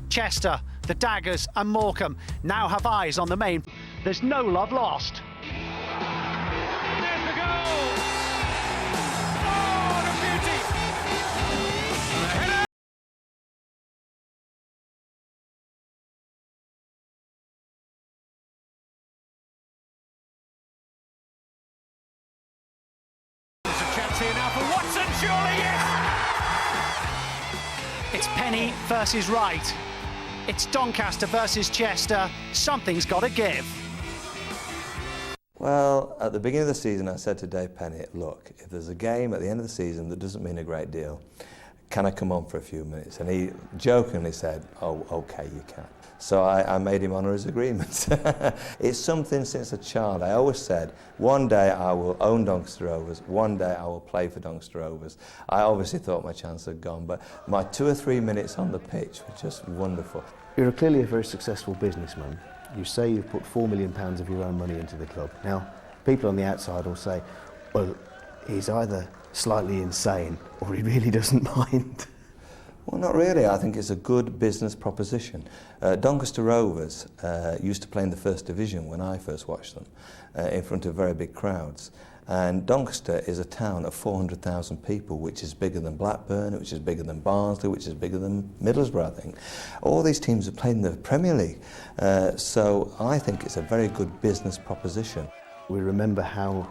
Chester, the Daggers and Morecambe now have eyes on the main. There's no love lost. There's the goal! Oh, what a beauty! Header! There's a chance here now for Watson, surely, yes! It's Penny versus Wright. It's Doncaster versus Chester. Something's got to give. Well, at the beginning of the season, I said to Dave Penny, look, if there's a game at the end of the season that doesn't mean a great deal, can I come on for a few minutes? And he jokingly said, oh, OK, you can. So I made him honour his agreement. It's something since a child. I always said, one day I will own Doncaster Rovers, one day I will play for Doncaster Rovers. I obviously thought my chance had gone, but my 2 or 3 minutes on the pitch were just wonderful. You're clearly a very successful businessman. You say you've put £4 million of your own money into the club. Now, people on the outside will say, well, he's either slightly insane or he really doesn't mind. Well, not really. I think it's a good business proposition. Doncaster Rovers used to play in the First Division when I first watched them, in front of very big crowds. And Doncaster is a town of 400,000 people, which is bigger than Blackburn, which is bigger than Barnsley, which is bigger than Middlesbrough, I think. All these teams have played in the Premier League. So I think it's a very good business proposition. We remember how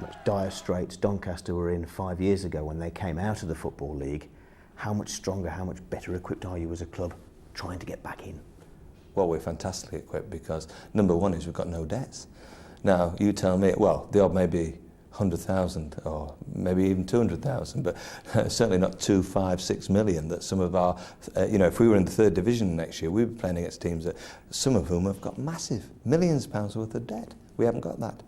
much dire straits Doncaster were in 5 years ago when they came out of the Football League. How much stronger, how much better equipped are you as a club trying to get back in? Well, we're fantastically equipped because number one is we've got no debts. Now, you tell me, well, the odd maybe 100,000 or maybe even 200,000, but certainly not 2, 5, 6 million that some of our, if we were in the third division next year, we'd be playing against teams that some of whom have got massive millions of pounds worth of debt. We haven't got that.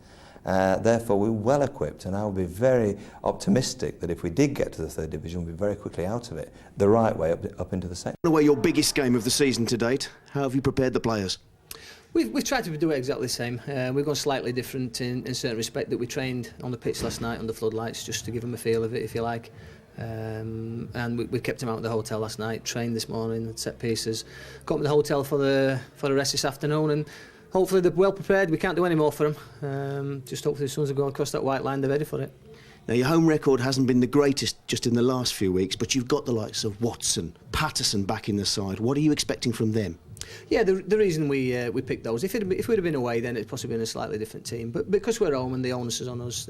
Therefore, we're well equipped, and I would be very optimistic that if we did get to the third division, we'd be very quickly out of it, the right way up into the second. Away your biggest game of the season to date. How have you prepared the players? We've tried to do it exactly the same. We've gone slightly different in certain respect that we trained on the pitch last night under floodlights just to give them a feel of it, if you like. And we kept them out of the hotel last night, trained this morning, set pieces, got them to the hotel for the rest this afternoon, and hopefully they're well prepared. We can't do any more for them. Just hopefully as soon as they go across that white line, they're ready for it. Now, your home record hasn't been the greatest just in the last few weeks, but you've got the likes of Watson, Patterson back in the side. What are you expecting from them? Yeah, the reason we picked those, if we'd have been away, then it'd possibly been a slightly different team. But because we're home and the onus is on us,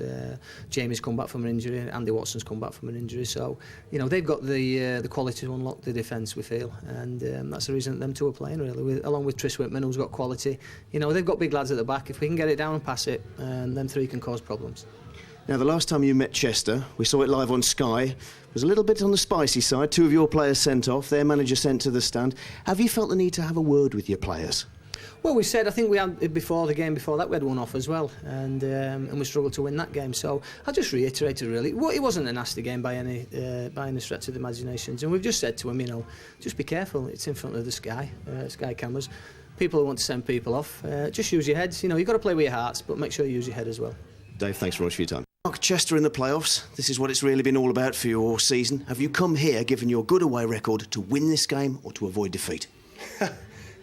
Jamie's come back from an injury, Andy Watson's come back from an injury, so they've got the quality to unlock the defence, we feel, and that's the reason that them two are playing really, along with Tris Whitman, who's got quality. They've got big lads at the back. If we can get it down and pass it, them three can cause problems. Now, the last time you met Chester, we saw it live on Sky, was a little bit on the spicy side. 2 of your players sent off, their manager sent to the stand. Have you felt the need to have a word with your players? Well, we said, I think we had before the game before that, we had one off as well, and we struggled to win that game. So I just reiterated really, it wasn't a nasty game by any stretch of the imaginations, and we've just said to him, just be careful. It's in front of the Sky cameras. People who want to send people off, just use your heads. You've got to play with your hearts, but make sure you use your head as well. Dave, thanks very much for your time. Mark, Chester in the playoffs, this is what it's really been all about for your season. Have you come here, given your good away record, to win this game or to avoid defeat?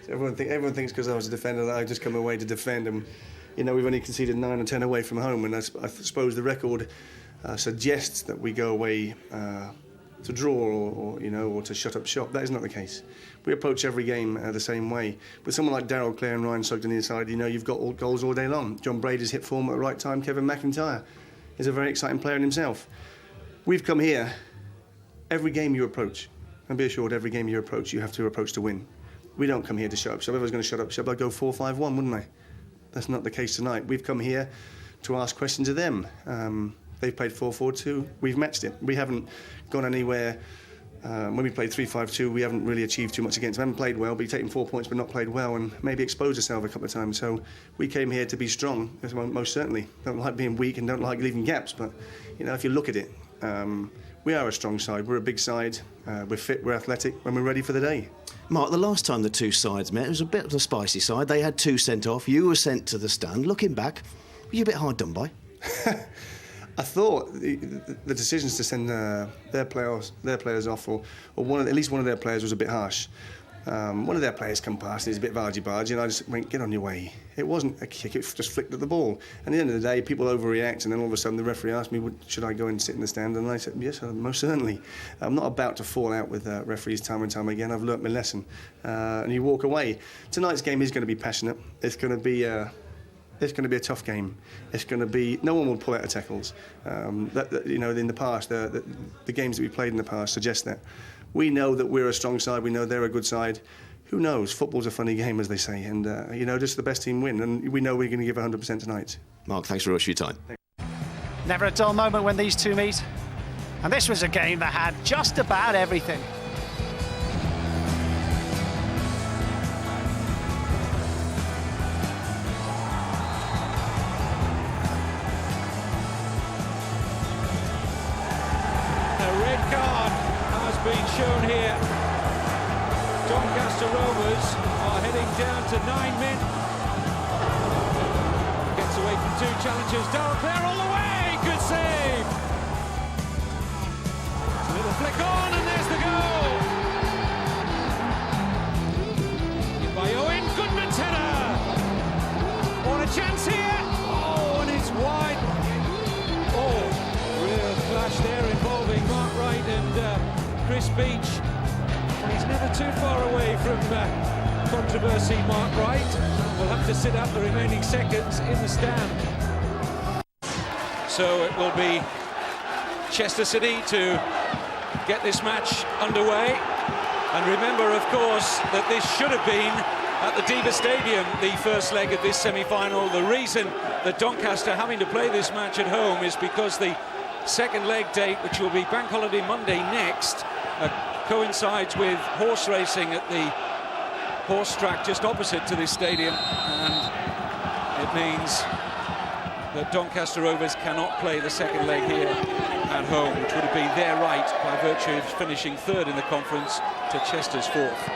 Everyone thinks because I was a defender that I just come away to defend, and we've only conceded 9 or 10 away from home, and I suppose the record suggests that we go away to draw or to shut up shop. That is not the case. We approach every game the same way. With someone like Darrell Clare and Ryan Sugden on the inside, you've got all goals all day long. John Brady's hit form at the right time. Kevin McIntyre is a very exciting player in himself. We've come here, every game you approach, and be assured every game you approach, you have to approach to win. We don't come here to shut up shop. If I was going to shut up shop, I'd go 4-5-1, wouldn't I? That's not the case tonight. We've come here to ask questions of them. They've played 4-4-2, we've matched it. We haven't gone anywhere. When we played 3-5-2, we haven't really achieved too much against them. We haven't played well, but you've taken 4 points but not played well, and maybe exposed ourselves a couple of times. So we came here to be strong, most certainly. Don't like being weak and don't like leaving gaps, but if you look at it, we are a strong side. We're a big side. We're fit, we're athletic, and we're ready for the day. Mark, the last time the two sides met, it was a bit of a spicy side. They had 2 sent off, you were sent to the stand. Looking back, were you a bit hard done by? I thought the decisions to send their players off, or at least one of their players, was a bit harsh. One of their players come past and he's a bit bargy-bargy, and I just went, get on your way. It wasn't a kick, it just flicked at the ball. And at the end of the day, people overreact, and then all of a sudden the referee asked me, should I go and sit in the stand? And I said, yes, most certainly. I'm not about to fall out with referees time and time again. I've learnt my lesson. And you walk away. Tonight's game is going to be passionate. It's going to be a tough game. It's going to be... No one will pull out of tackles. You know, in the past, the games that we played in the past suggest that. We know that we're a strong side. We know they're a good side. Who knows? Football's a funny game, as they say. And, you know, just the best team win. And we know we're going to give 100% tonight. Mark, thanks very much for your time. Never a dull moment when these two meet. And this was a game that had just about everything. Being shown here. Doncaster Rovers are heading down to 9 men. Gets away from two challengers. Darrell Clare all the way. Good save. A little flick on, and there's the goal. Hit by Owen. Goodman's header. What a chance here. Oh, and it's wide. Oh, real flash there involving Mark Wright and Chris Beach. He's never too far away from controversy, Mark Wright. We'll have to sit out the remaining seconds in the stand. So it will be Chester City to get this match underway. And remember, of course, that this should have been at the Diva Stadium, the first leg of this semi-final. The reason that Doncaster having to play this match at home is because the second leg date, which will be Bank Holiday Monday next, coincides with horse racing at the horse track just opposite to this stadium, and it means that Doncaster Rovers cannot play the second leg here at home, which would have been their right by virtue of finishing third in the conference to Chester's fourth.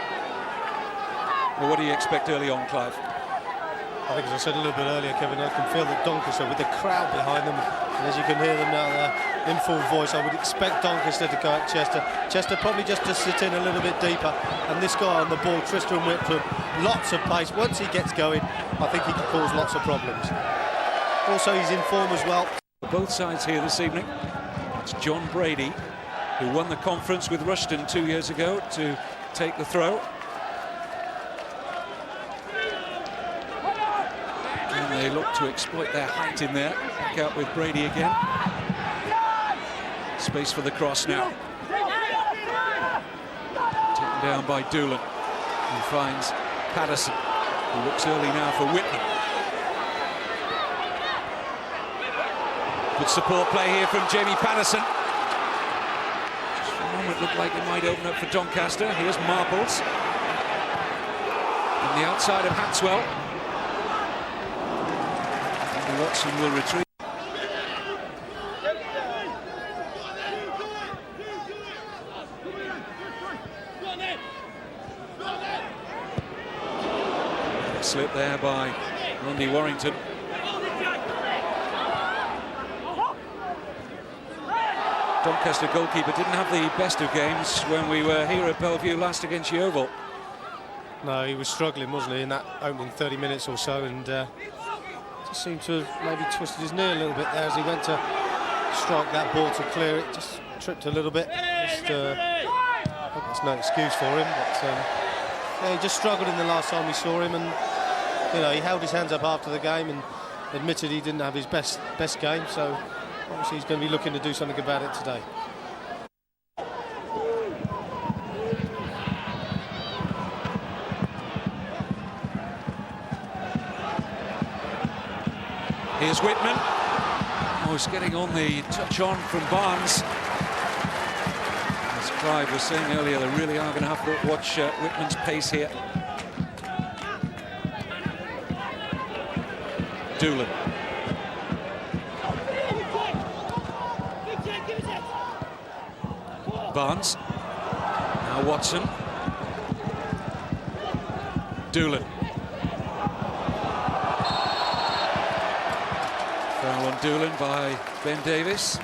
Well, what do you expect early on, Clive? I think, as I said a little bit earlier, Kevin, I can feel that Doncaster, with the crowd behind them, and as you can hear them now in full voice, I would expect Doncaster to go at Chester. Chester probably just to sit in a little bit deeper, and this guy on the ball, Tristan Whitlam, lots of pace. Once he gets going, I think he can cause lots of problems. Also, he's in form as well. Both sides here this evening. It's John Brady, who won the conference with Rushden 2 years ago, to take the throw. And they look to exploit their height in there. Back out with Brady again. Space for the cross now. Taken down by Doolan, who finds Patterson, who looks early now for Whitman. Good support play here from Jamie Patterson. Just for a moment looked like it might open up for Doncaster. Here's Marples. On the outside of Hatswell. And Watson will retrieve. Slip there by Lundy Warrington. Doncaster goalkeeper didn't have the best of games when we were here at Bellevue last against Yeovil. No, he was struggling, wasn't he, in that opening 30 minutes or so, and just seemed to have maybe twisted his knee a little bit there as he went to strike that ball to clear it. Just tripped a little bit. I think that's no excuse for him, but yeah, he just struggled in the last time we saw him, and you know, he held his hands up after the game and admitted he didn't have his best game, so obviously he's going to be looking to do something about it today. Here's Whitman. Oh, he's getting on the touch on from Barnes. As Clive was saying earlier, they really are going to have to watch Whitman's pace here. Doolan. Barnes. Now Watson. Doolan. Foul on Doolan by Ben Davis.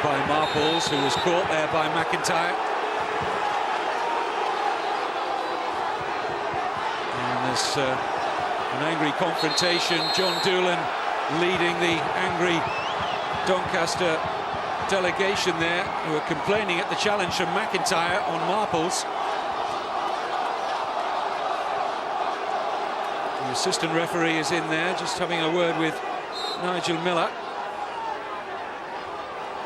by Marples, who was caught there by McIntyre. And there's an angry confrontation. John Doolan leading the angry Doncaster delegation there, who are complaining at the challenge from McIntyre on Marples. The assistant referee is in there, just having a word with Nigel Miller.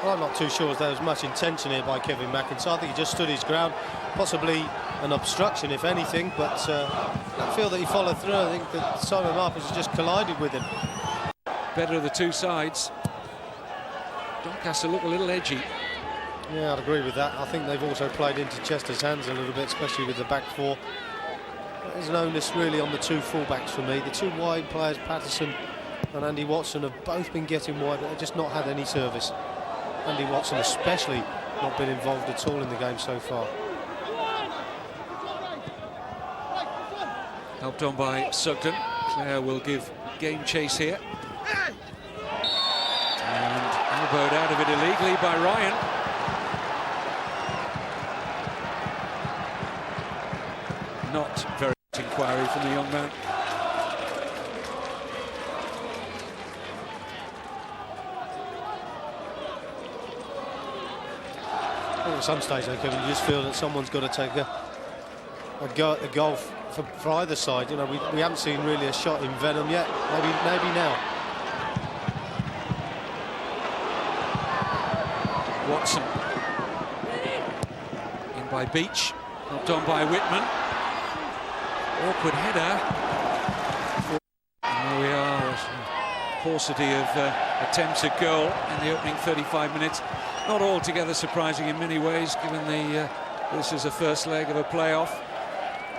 Well, I'm not too sure if there was much intention here by Kevin McIntyre. I think he just stood his ground, possibly an obstruction, if anything, but I feel that he followed through. I think that Simon Marples has just collided with him. Better of the two sides. Doncaster look a little edgy. Yeah, I'd agree with that. I think they've also played into Chester's hands a little bit, especially with the back four. There's an onus really on the two fullbacks for me. The two wide players, Patterson and Andy Watson, have both been getting wide, but they've just not had any service. Andy Watson especially not been involved at all in the game so far. Helped on by Sugden. Clare will give game chase here. And elbowed out of it illegally by Ryan. Not very much inquiry from the young man. Well, at some stage, though, Kevin, you just feel that someone's got to take a go at the goal for either side. You know, we haven't seen really a shot in venom yet. Maybe now. Watson in by Beach, helped on by Whitman. Awkward header. And there we are, a paucity of attempts at goal in the opening 35 minutes. Not altogether surprising in many ways, given this is the first leg of a playoff.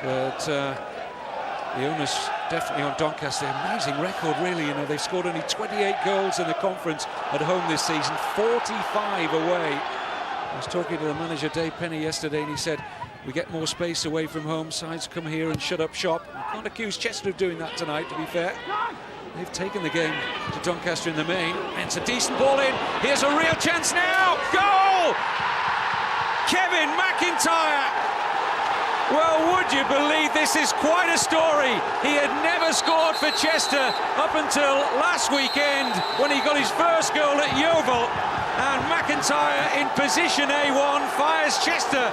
But the onus definitely on Doncaster. Amazing record, really. You know, they've scored only 28 goals in the conference at home this season, 45 away. I was talking to the manager, Dave Penny, yesterday, and he said, we get more space away from home, sides come here and shut up shop. You can't accuse Chester of doing that tonight, to be fair. They've taken the game to Doncaster in the main. And it's a decent ball in. Here's a real chance now. Goal! Kevin McIntyre. Well, would you believe this is quite a story? He had never scored for Chester up until last weekend when he got his first goal at Yeovil. And McIntyre in position A1 fires Chester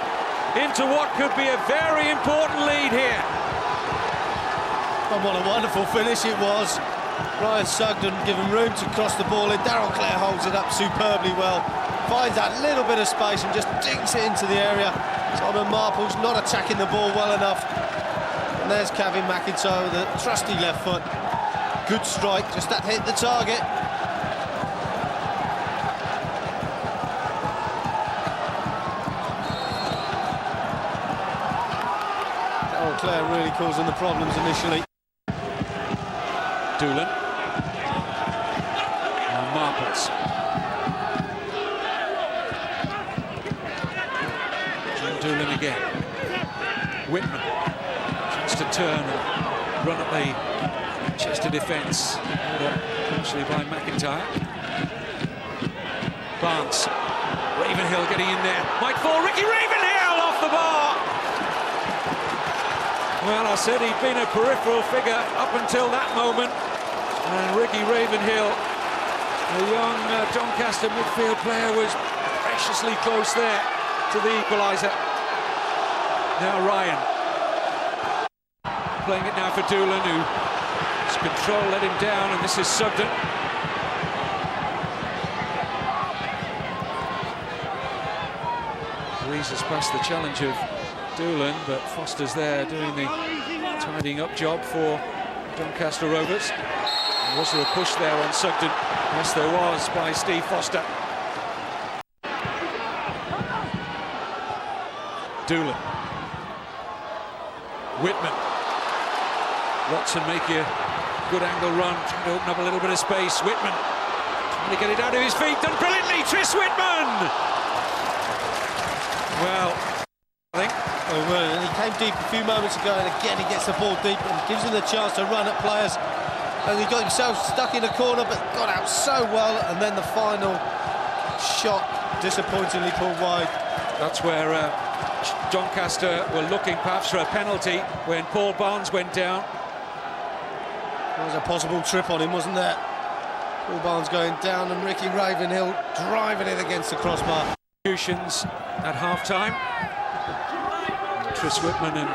into what could be a very important lead here. And what a wonderful finish it was. Ryan Sugden given room to cross the ball in. Darrell Clare holds it up superbly well. Finds that little bit of space and just dinks it into the area. Simon Marples not attacking the ball well enough. And there's Kevin McIntyre with a trusty left foot. Good strike, just that hit the target. Darrell Clare really causing the problems initially. Doolan. Now Marples. John Doolan again. Whitman. Chance to turn and run at the Chester defence. Eventually by McIntyre. Barnes. Ravenhill getting in there. Might fall. Ricky Ravenhill off the bar. Well, I said he'd been a peripheral figure up until that moment. And Ricky Ravenhill, the young Doncaster midfield player, was preciously close there to the equaliser. Now Ryan. Playing it now for Doolan, whose control let him down, and this is Sugden. Breezes past the challenge of Doolan, but Foster's there doing the tidying up job for Doncaster Rovers. Was there a push there on Sugden? Yes, there was, by Steve Foster. Doolan. Whitman. Watson make a good angle run, trying to open up a little bit of space. Whitman trying to get it out of his feet, done brilliantly. Tris Whitman! Well, I think. Oh, well, he came deep a few moments ago, and again he gets the ball deep and gives him the chance to run at players. And he got himself stuck in a corner, but got out so well. And then the final Shot disappointingly pulled wide. That's where Doncaster were looking perhaps for a penalty when Paul Barnes went down. There was a possible trip on him, wasn't there? Paul Barnes going down and Ricky Ravenhill driving it against the crossbar. At half-time. Tris Whitman and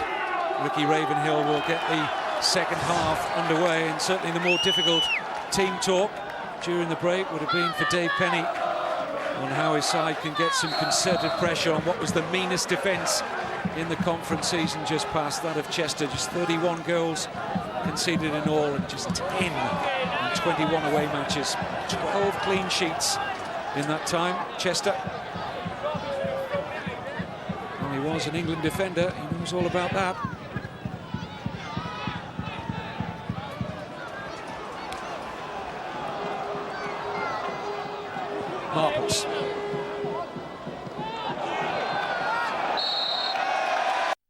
Ricky Ravenhill will get the second half underway, and certainly the more difficult team talk during the break would have been for Dave Penny on how his side can get some concerted pressure on what was the meanest defence in the conference season just past, that of Chester. Just 31 goals conceded in all, and just 10 in 21 away matches. 12 clean sheets in that time. Chester, well, he was an England defender, he knows all about that. Marples.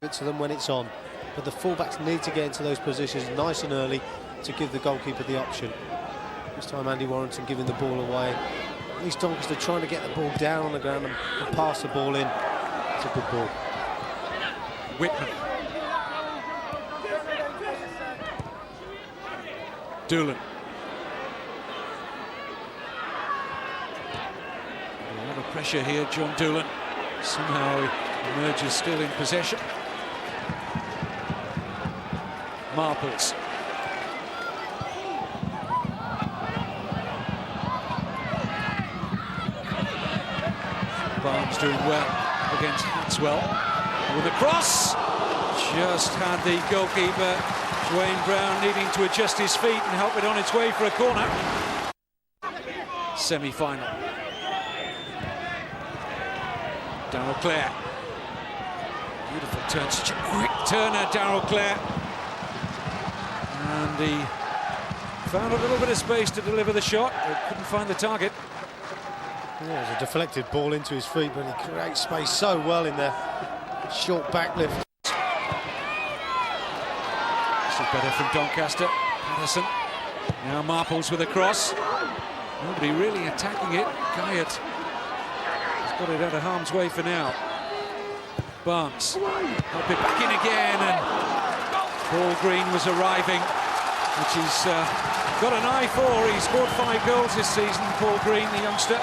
To them when it's on, but the fullbacks need to get into those positions nice and early to give the goalkeeper the option. This time Andy Warrington giving the ball away. At least Doncaster trying to get the ball down on the ground and pass the ball in. It's a good ball. Whitman. Doolan. A lot of pressure here, John Doolan. Somehow he emerges still in possession. Marples. Barnes doing well against Hatswell. With a cross, just had the goalkeeper, Dwayne Brown, needing to adjust his feet and help it on its way for a corner. Semi-final. Darrell Clare. Beautiful turn, such a quick turner, Darrell Clare. And he found a little bit of space to deliver the shot, but couldn't find the target. Yeah, it was a deflected ball into his feet, but he creates space so well in there. Short backlift. This is better from Doncaster. Patterson. Now Marples with a cross. Nobody really attacking it. Guyot has got it out of harm's way for now. Barnes. Help it back in again, and Paul Green was arriving, which he's got an eye for. He scored 5 goals this season, Paul Green, the youngster.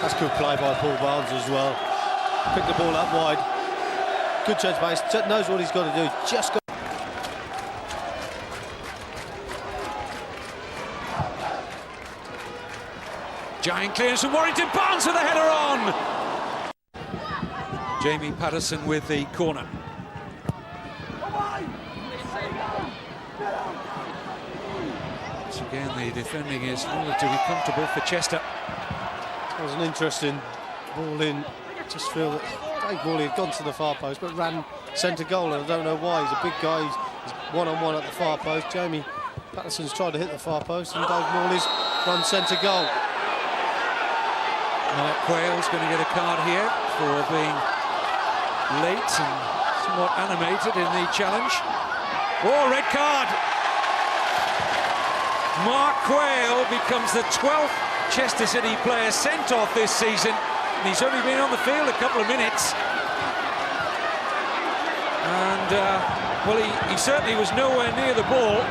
That's good play by Paul Barnes as well. Picked the ball up wide. Good change base. Knows what he's got to do. Just got. Giant clearance from Warrington. Barnes with the header on. Jamie Patterson with the corner. Once again, the defending is relatively comfortable for Chester. It was an interesting ball in. Just feel that Dave Morley had gone to the far post, but ran centre goal, and I don't know why. He's a big guy. He's one-on-one at the far post. Jamie Patterson's tried to hit the far post, and Dave Morley's run centre goal. Mark Quayle's going to get a card here for being late and somewhat animated in the challenge. Oh, red card! Mark Quayle becomes the 12th Chester City player sent off this season, and he's only been on the field a couple of minutes. And, well, he certainly was nowhere near the ball.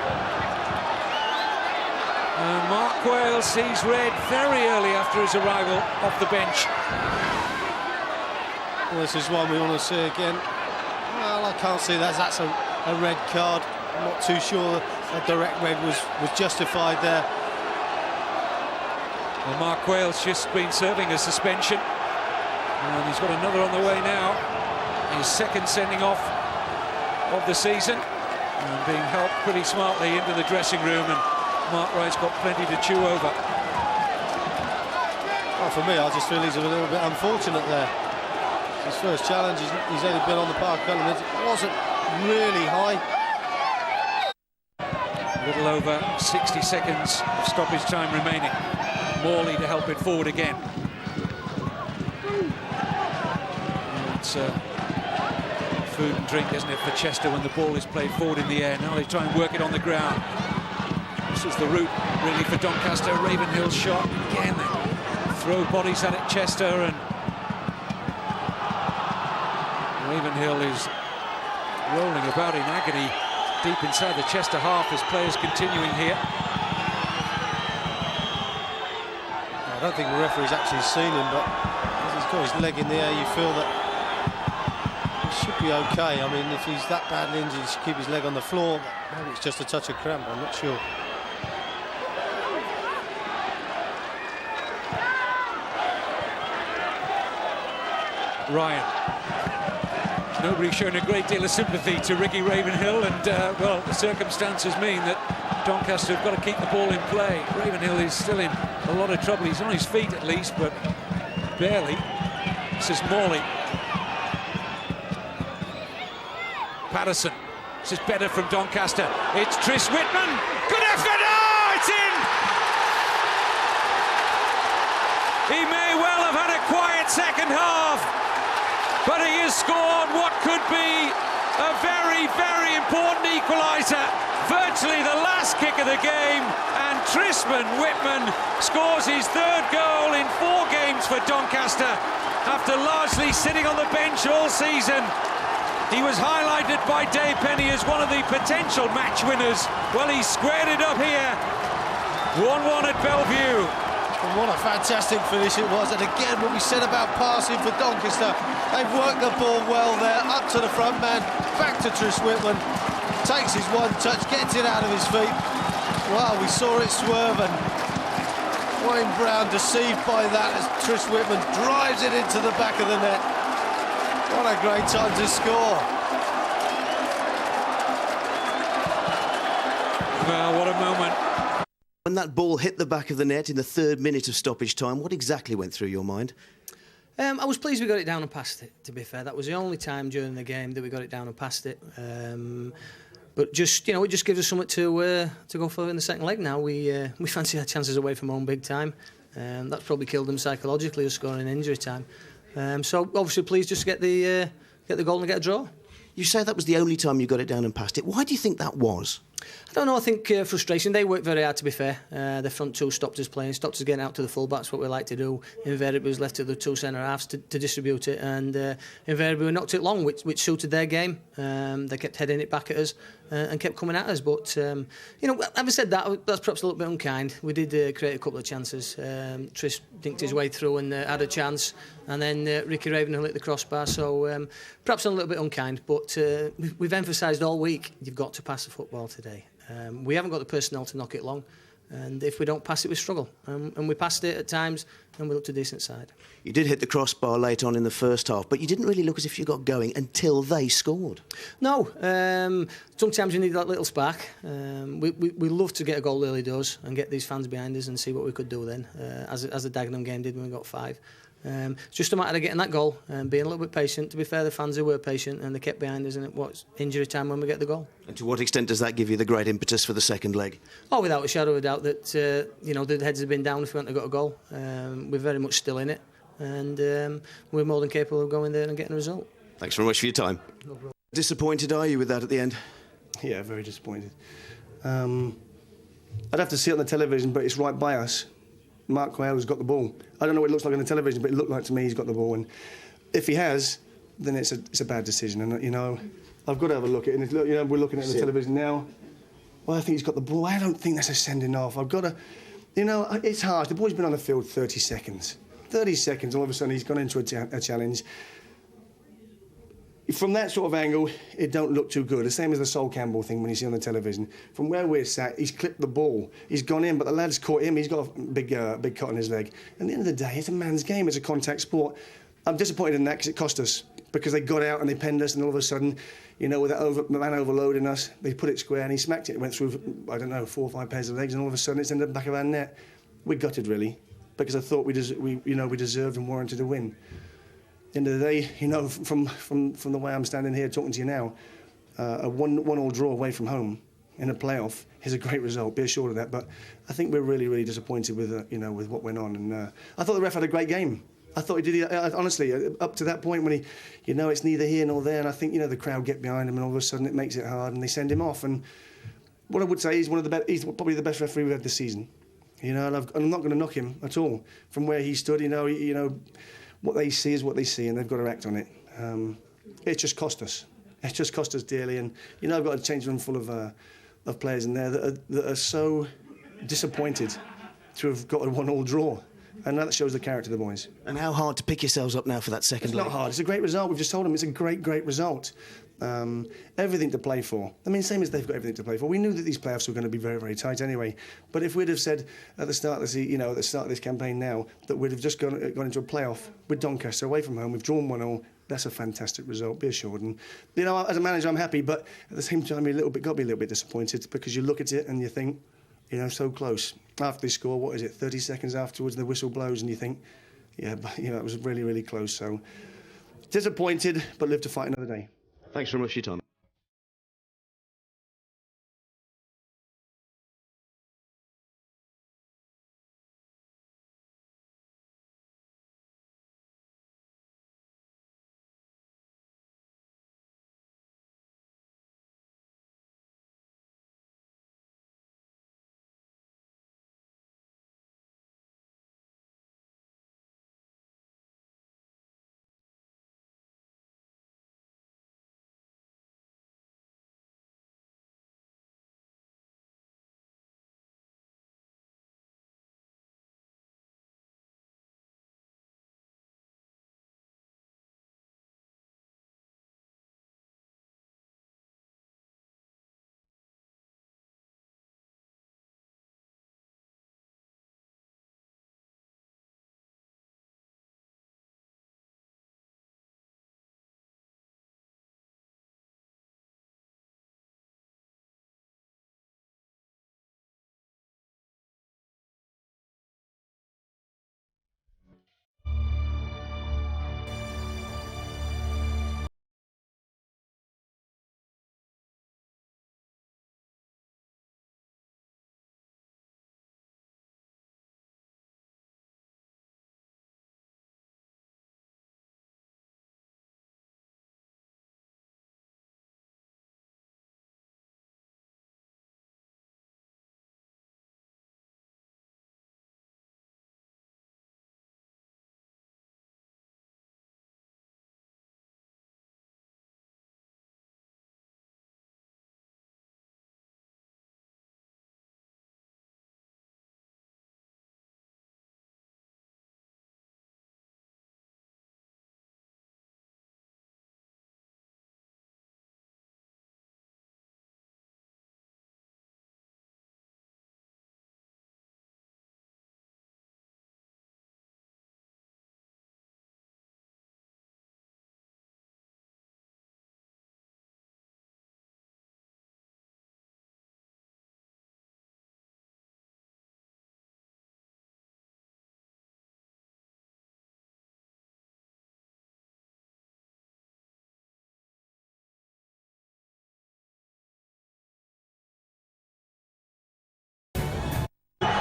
And Mark Quayle sees red very early after his arrival off the bench. Well, this is one we want to see again. Well, I can't see that. That's a red card. I'm not too sure a direct red was justified there. Well, Mark Quayle's just been serving a suspension, and he's got another on the way now. His second sending off of the season, and being helped pretty smartly into the dressing room, and Mark Wright's got plenty to chew over. Well, for me, I just feel he's a little bit unfortunate there. His first challenge, he's only been on the park a couple of minutes. It wasn't really high. A little over 60 seconds of stoppage time remaining. Morley to help it forward again. It's food and drink, isn't it, for Chester when the ball is played forward in the air. Now they try and work it on the ground. This is the route, really, for Doncaster. Ravenhill's shot. Again, throw bodies at it, Chester, and Ravenhill is rolling about in agony deep inside the Chester half as players continuing here. I don't think the referee's actually seen him, but as he's got his leg in the air, you feel that he should be okay. I mean, if he's that badly injured, he should keep his leg on the floor. Maybe it's just a touch of cramp, I'm not sure. Ryan. Nobody's shown a great deal of sympathy to Ricky Ravenhill, and well, the circumstances mean that Doncaster have got to keep the ball in play. Ravenhill is still in a lot of trouble. He's on his feet at least, but barely. This is Morley. Patterson. This is better from Doncaster. It's Tris Whitman. Good effort! Oh, it's in! He may well have had a quiet second half, but he has scored what could be a very, very important equaliser. Virtually the last kick of the game, and Trisman Whitman scores his third goal in 4 games for Doncaster after largely sitting on the bench all season. He was highlighted by Dave Penny as one of the potential match winners. Well, he squared it up here. 1-1 at Bellevue. And what a fantastic finish it was. And again, what we said about passing for Doncaster, they've worked the ball well there, up to the front man, back to Tris Whitman, takes his one touch, gets it out of his feet. Wow, we saw it swerve, and Wayne Brown deceived by that as Tris Whitman drives it into the back of the net. What a great time to score. Well, what a moment. When that ball hit the back of the net in the 3rd minute of stoppage time, what exactly went through your mind? I was pleased we got it down and past it, to be fair. That was the only time during the game that we got it down and past it. But just, it just gives us something to go for in the second leg now. We fancy our chances away from home big time. That's probably killed them psychologically, us scoring in injury time. So obviously pleased just to get the goal and get a draw. You say that was the only time you got it down and past it. Why do you think that was? I don't know, I think frustration. They worked very hard, to be fair. The front two stopped us playing, stopped us getting out to the full-backs, what we like to do. Invariably was left to the 2 centre-halves to distribute it, and invariably we knocked it long, which suited their game. They kept heading it back at us and kept coming at us. But, having said that, that's perhaps a little bit unkind. We did create a couple of chances. Tris dinked his way through and had a chance, and then Ricky Ravenhill hit the crossbar, so perhaps a little bit unkind. But we've emphasised all week, you've got to pass the football today. We haven't got the personnel to knock it long, and if we don't pass it, we struggle. And we passed it at times, and we looked a decent side. You did hit the crossbar late on in the first half, but you didn't really look as if you got going until they scored. No, sometimes you need that little spark. We love to get a goal early doors and get these fans behind us and see what we could do then, as the Dagenham game did when we got 5. It's just a matter of getting that goal and being a little bit patient. To be fair, the fans were patient and they kept behind us, and it was injury time when we get the goal. And to what extent does that give you the great impetus for the second leg? Oh, without a shadow of a doubt that the heads have been down if we hadn't got a goal. We're very much still in it, and we're more than capable of going there and getting a result. Thanks very much for your time. No problem. Disappointed are you with that at the end? Yeah, very disappointed. I'd have to see it on the television, but it's right by us. Mark Quayle's got the ball. I don't know what it looks like on the television, but it looked like to me he's got the ball. And if he has, then it's a bad decision. And I've got to have a look at it. And we're looking at the television now. Well, I think he's got the ball. I don't think that's a sending off. I've got to, it's hard. The boy's been on the field 30 seconds. 30 seconds. All of a sudden, he's gone into a challenge. From that sort of angle, it don't look too good. The same as the Sol Campbell thing when you see on the television. From where we're sat, he's clipped the ball. He's gone in, but the lad's caught him. He's got a big cut on his leg. At the end of the day, it's a man's game. It's a contact sport. I'm disappointed in that because it cost us. Because they got out and they penned us, and all of a sudden, with that man overloading us, they put it square and he smacked it. It went through, 4 or 5 pairs of legs, and all of a sudden it's in the back of our net. We gutted, really, because I thought we deserved and warranted a win. At the end of the day, from the way I'm standing here talking to you now, a 1-1 draw away from home in a playoff is a great result. Be assured of that. But I think we're really, really disappointed with with what went on. And I thought the ref had a great game. I thought he did. Honestly, up to that point when he, it's neither here nor there. And I think the crowd get behind him, and all of a sudden it makes it hard, and they send him off. And what I would say, he's probably the best referee we've had this season. You know, and I'm not going to knock him at all. From where he stood, you know, what they see is what they see, and they've got to act on it. It just cost us. It just cost us dearly, and you know, I've got a change room full of players in there that are so disappointed to have got a 1-1 draw. And that shows the character of the boys. And how hard to pick yourselves up now for that second leg? It's not hard. It's a great result. We've just told them it's a great, great result. Everything to play for. I mean, same as they've got everything to play for. We knew that these playoffs were going to be very, very tight anyway. But if we'd have said at the start of this campaign now that we'd have just gone into a playoff with Doncaster away from home, we've drawn 1-1. That's a fantastic result, be assured. And you know, as a manager, I'm happy, but at the same time, got to be a little bit disappointed because you look at it and you think, you know, so close. After they score, what is it, 30 seconds afterwards, the whistle blows and you think, yeah, but you know, it was really, really close. So disappointed, but live to fight another day. Thanks very much for your time.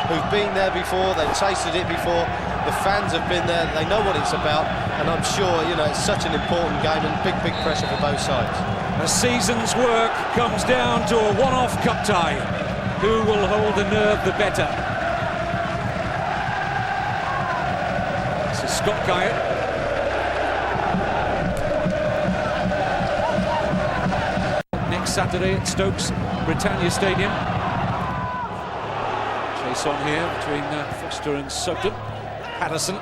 Who've been there before, they've tasted it before, the fans have been there, they know what it's about, and I'm sure, you know, it's such an important game and big pressure for both sides. A season's work comes down to a one-off cup tie. Who will hold the nerve the better? This is Scott Kyatt. Next Saturday at Stokes Britannia Stadium. Chase on here between Foster and Sugden. Patterson. It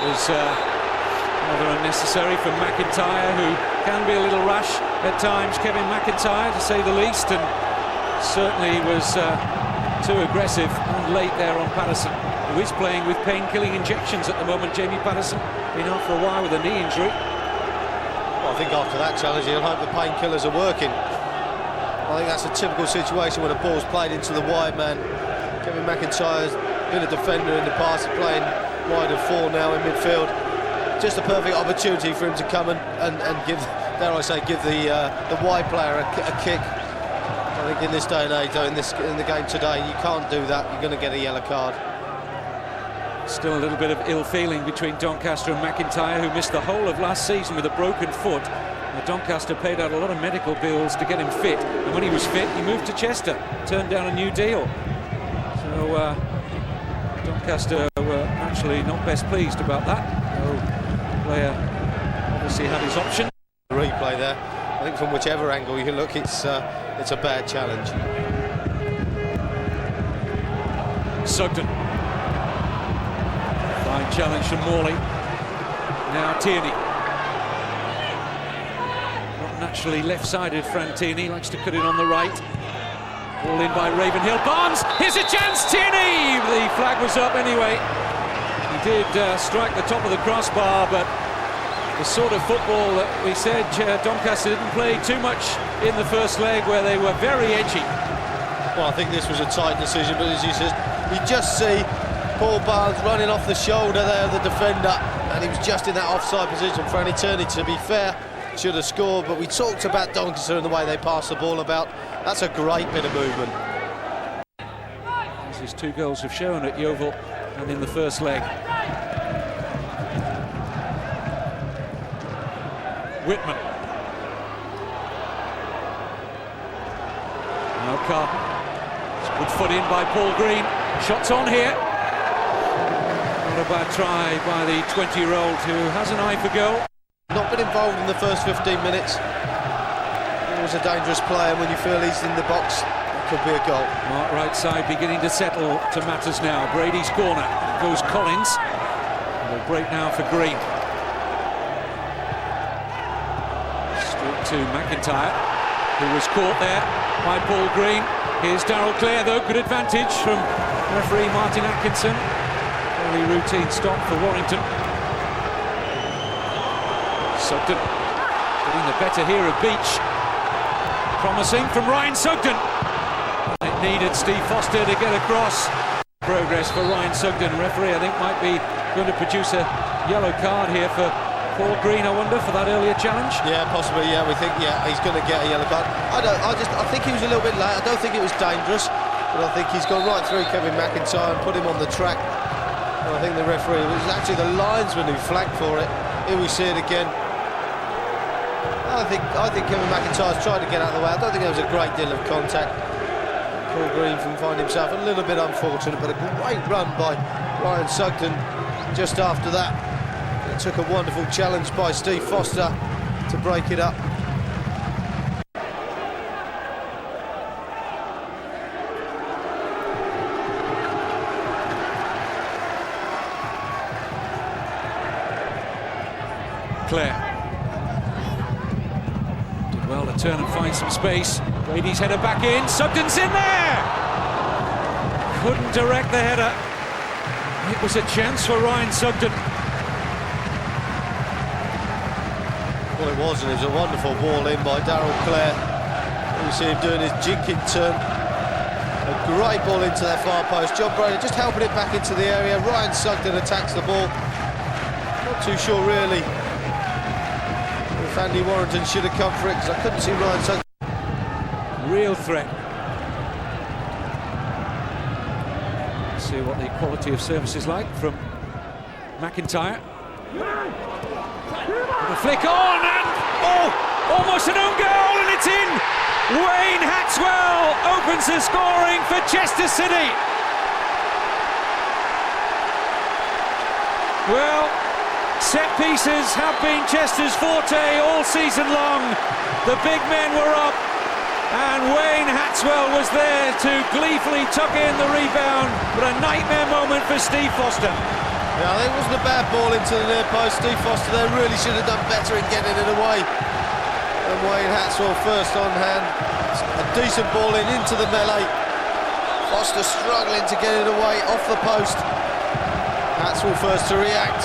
was rather unnecessary from McIntyre, who can be a little rash at times. Kevin McIntyre, to say the least, and certainly was too aggressive and late there on Patterson, who is playing with pain-killing injections at the moment. Jamie Patterson been out for a while with a knee injury. Well, I think after that challenge, he'll hope the painkillers are working. I think that's a typical situation when a ball's played into the wide man. Kevin McIntyre's been a defender in the past, playing wide of 4 now in midfield. Just a perfect opportunity for him to come and give, dare I say, give the wide player a kick. I think in this day and age, though, in the game today, you can't do that. You're going to get a yellow card. Still a little bit of ill feeling between Doncaster and McIntyre, who missed the whole of last season with a broken foot. Doncaster paid out a lot of medical bills to get him fit, and when he was fit, he moved to Chester, turned down a new deal. So Doncaster were actually not best pleased about that. No player obviously had his option. The replay there. I think from whichever angle you look, it's a bad challenge. Sugden. Fine challenge from Morley. Now Tierney. Not naturally left-sided, Fran Tierney likes to cut it on the right. Ball in by Ravenhill. Barnes, here's a chance, Tierney! The flag was up anyway. He did strike the top of the crossbar, but the sort of football that we said Doncaster didn't play too much in the first leg, where they were very edgy. Well, I think this was a tight decision, but as you said, you just see Paul Barnes running off the shoulder there of the defender, and he was just in that offside position. Franny Tierney, to be fair, should have scored, but we talked about Doncaster and the way they pass the ball about. That's a great bit of movement. As his 2 goals have shown at Yeovil and in the first leg. Whitman. Now Carton. Good foot in by Paul Green. Shots on here. Not a bad try by the 20-year-old who has an eye for goal. Not been involved in the first 15 minutes. Always a dangerous player. When you feel he's in the box, it could be a goal. Mark right side beginning to settle to matters now. Brady's corner. Goes Collins. They'll break now for Green. Straight to McIntyre, who was caught there by Paul Green. Here's Darrell Clare though. Good advantage from referee Martin Atkinson. Very routine stop for Warrington. Sugden getting the better here of Beach. Promising from Ryan Sugden. It needed Steve Foster to get across. Progress for Ryan Sugden. Referee, I think, might be going to produce a yellow card here for Paul Green, I wonder, for that earlier challenge. Yeah, possibly. Yeah, we think. Yeah, he's going to get a yellow card. I think he was a little bit late. I don't think it was dangerous, but I think he's gone right through Kevin McIntyre and put him on the track. And I think the referee, it was actually the linesman who flagged for it. Here we see it again. I think Kevin McIntyre's tried to get out of the way. I don't think there was a great deal of contact. Paul Green can find himself a little bit unfortunate, but a great run by Ryan Sugden just after that. It took a wonderful challenge by Steve Foster to break it up. Clare. Did well to turn and find some space. Brady's header back in. Sugden's in there! Couldn't direct the header. It was a chance for Ryan Sugden. Well, it was, and it was a wonderful ball in by Darrell Clare. You see him doing his jinking turn. A great ball into that far post. John Brady just helping it back into the area. Ryan Sugden attacks the ball. Not too sure really if Andy Warrington should have come for it, because I couldn't see Ryan Sugden. Real threat. See what the quality of service is like from McIntyre. The flick on and almost an own goal, and it's in. Wayne Hatswell opens the scoring for Chester City. Well, set pieces have been Chester's forte all season long. The big men were up, and Wayne Hatswell was there to gleefully tuck in the rebound, but a nightmare moment for Steve Foster. Yeah, I think it wasn't a bad ball into the near post. Steve Foster there really should have done better in getting it away. And Wayne Hatswell first on hand. A decent ball into the melee. Foster struggling to get it away off the post. Hatswell first to react.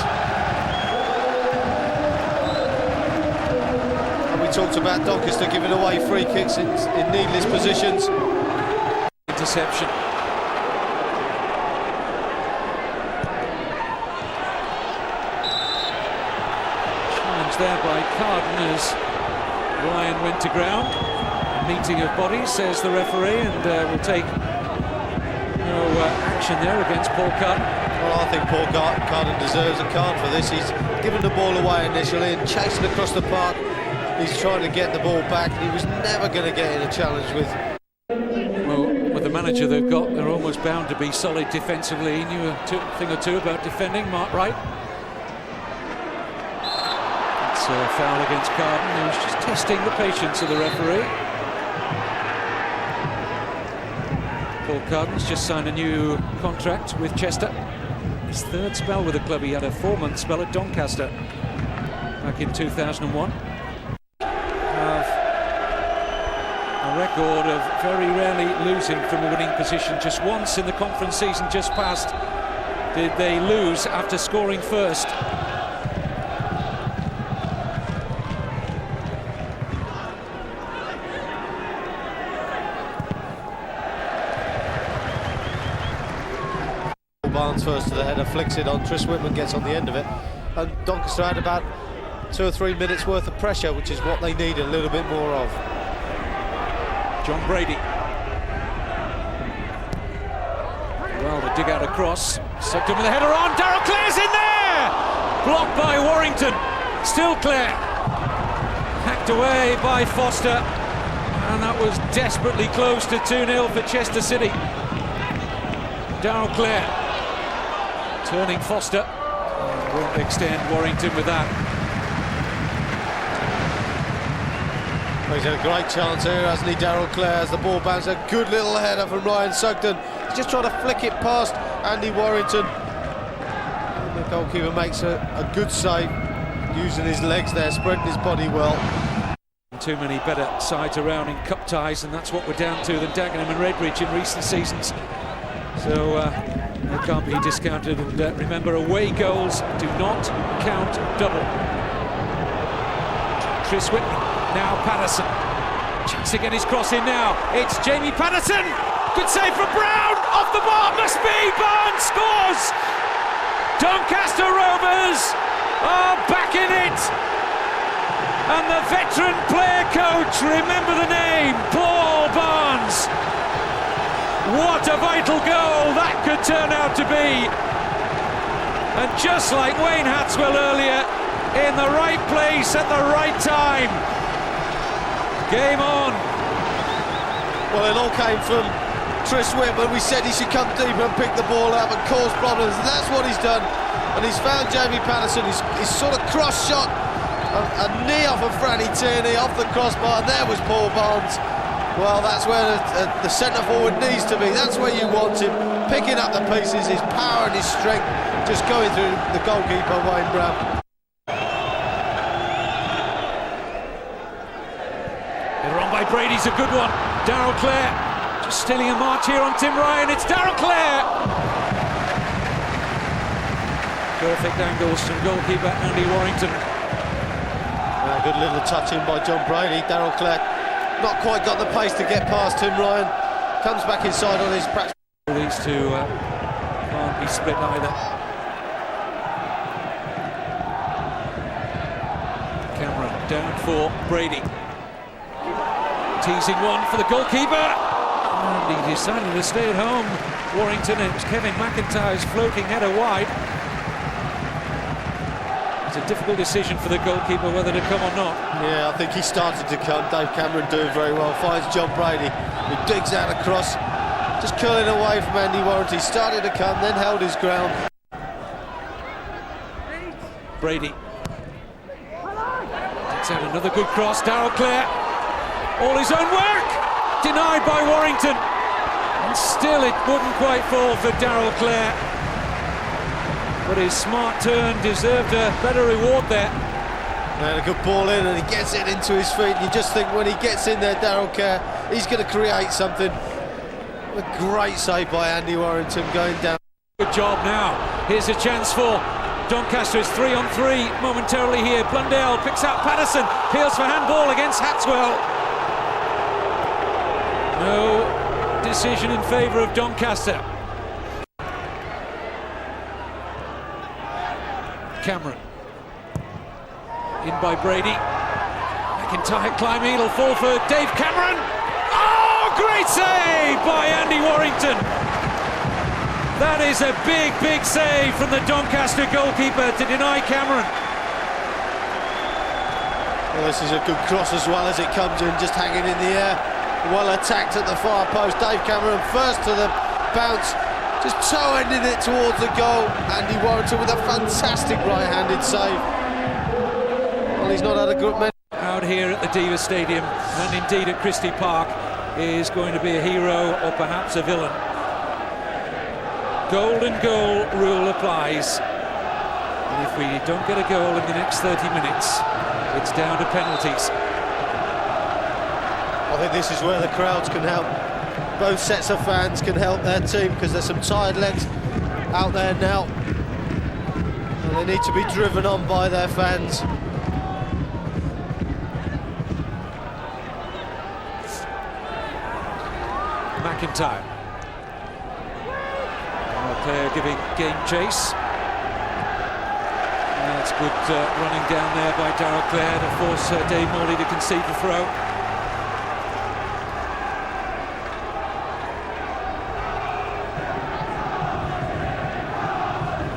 And we talked about Doncaster giving away free kicks in needless positions. Interception. There by Carden as Ryan went to ground. A meeting of bodies, says the referee, and will take no action there against Paul Carden. Well, I think Paul Carden deserves a card for this. He's given the ball away initially and chasing across the park. He's trying to get the ball back, and he was never going to get in a challenge with. Well, with the manager manager they've got, they're almost bound to be solid defensively. He knew a thing or two about defending, Mark Wright. It's a foul against Carden, who's just testing the patience of the referee. Paul Carden's just signed a new contract with Chester. His third spell with the club. He had a 4-month spell at Doncaster back in 2001. Have a record of very rarely losing from a winning position. Just once in the conference season just past did they lose after scoring first. Barnes first to the header, flicks it on. Tris Whitman gets on the end of it, and Doncaster had about 2 or 3 minutes worth of pressure, which is what they need a little bit more of. John Brady. Well, they dig out a cross. Sugden with a header on. Darrell Clare's in there! Blocked by Warrington. Still Clare. Hacked away by Foster. And that was desperately close to 2-0 for Chester City. Darrell Clare. Turning Foster. Won't extend Warrington with that. Well, he's had a great chance here, hasn't he, Darrell Clare, as the ball bounces. A good little header from Ryan Sugden. He's just trying to flick it past Andy Warrington. And the goalkeeper makes a good save, using his legs there, spreading his body well. Too many better sides around in cup ties, and that's what we're down to, than Dagenham and Redbridge in recent seasons. So they can't be discounted. And remember, away goals do not count double. Tris Whitman. Now Patterson. Chance to get his cross in now. It's Jamie Patterson. Good save from Brown. Off the bar. Must be. Barnes scores. Doncaster Rovers are back in it. And the veteran player coach, remember the name, Paul Barnes. What a vital goal that could turn out to be. And just like Wayne Hatswell earlier, in the right place at the right time. Game on. Well, it all came from Tris Whitman. We said he should come deeper and pick the ball up and cause problems, and that's what he's done. And he's found Jamie Patterson. He's sort of cross shot a knee off of Franny Tierney off the crossbar, and there was Paul Barnes. Well, that's where the centre forward needs to be. That's where you want him, picking up the pieces, his power and his strength, just going through the goalkeeper, Wayne Brown. Brady's a good one. Darrell Clare just stealing a march here on Tim Ryan. It's Darrell Clare. Perfect angles from goalkeeper Andy Warrington. A good little touch in by John Brady. Darrell Clare not quite got the pace to get past Tim Ryan. Comes back inside on his practice. These two can't be split either. Cameron down for Brady. Teasing one for the goalkeeper, and he decided to stay at home. Warrington, it was Kevin McIntyre's floating header wide. It's a difficult decision for the goalkeeper whether to come or not. Yeah, I think he started to come. Dave Cameron doing very well. Finds John Brady, who digs out across, just curling away from Andy Warrington. He started to come, then held his ground. Brady takes out another good cross. Darrell Clare. All his own work, denied by Warrington, and still it wouldn't quite fall for Darrell Clare. But his smart turn deserved a better reward there. And a good ball in, and he gets it into his feet. You just think when he gets in there, Darrell Clare, he's going to create something. A great save by Andy Warrington going down. Good job now. Here's a chance for Doncaster. It's 3-on-3 momentarily here. Blundell picks out Patterson, peels for handball against Hatswell. No decision in favour of Doncaster. Cameron. In by Brady. McIntyre climbing, it'll fall for Dave Cameron. Oh, great save by Andy Warrington. That is a big, big save from the Doncaster goalkeeper to deny Cameron. Well, this is a good cross as well as it comes in, just hanging in the air. well attacked at the far post. Dave Cameron first to the bounce, just toe-ended it towards the goal. Andy Warrington with a fantastic right-handed save. Well, he's not had a good match. Out here at the Diva Stadium, and indeed at Christie Park, is going to be a hero or perhaps a villain. Golden goal rule applies. And if we don't get a goal in the next 30 minutes, it's down to penalties. I think this is where the crowds can help. Both sets of fans can help their team, because there's some tired legs out there now. And they need to be driven on by their fans. McIntyre. Player giving game chase. That's good running down there by Darrell Clare to force Dave Morley to concede the throw.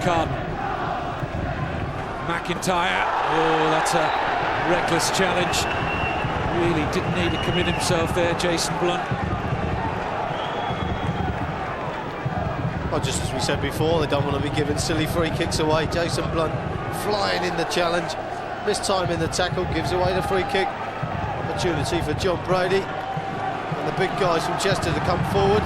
Carden. McIntyre. Oh, that's a reckless challenge. Really didn't need to commit himself there, Jason Blunt. Well, just as we said before, they don't want to be giving silly free kicks away. Jason Blunt flying in the challenge, missed time in the tackle, gives away the free kick. Opportunity for John Brady and the big guys from Chester to come forward.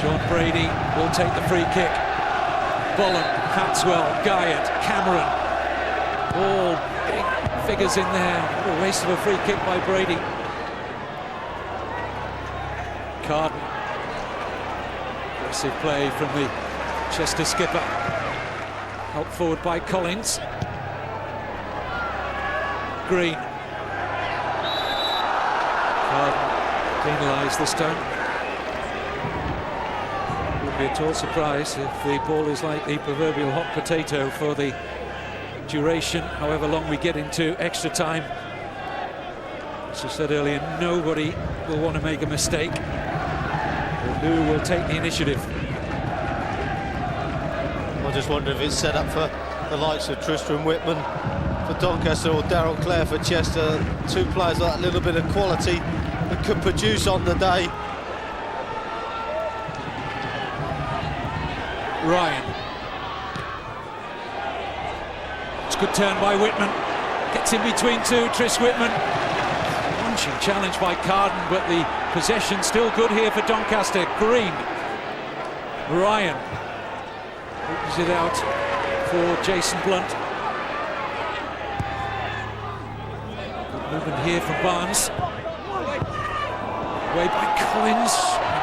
John Brady will take the free kick. Bolland, Hatswell, Guyatt, Cameron, all big figures in there. What a waste of a free kick by Brady. Carden. Aggressive play from the Chester skipper. Helped forward by Collins. Green. Carden penalised this time. Wouldn't be at all surprised if the ball is like the proverbial hot potato for the duration, however long we get into extra time. As I said earlier, nobody will want to make a mistake. Who will take the initiative? I just wonder if it's set up for the likes of Tristram Whitman for Doncaster or Darrell Clare for Chester. Two players with that little bit of quality that could produce on the day. Ryan. It's a good turn by Whitman. Gets in between two, Tris Whitman. Punching challenge by Carden, but the possession still good here for Doncaster. Green. Ryan. Opens it out for Jason Blunt. Good movement here from Barnes. Away by Collins.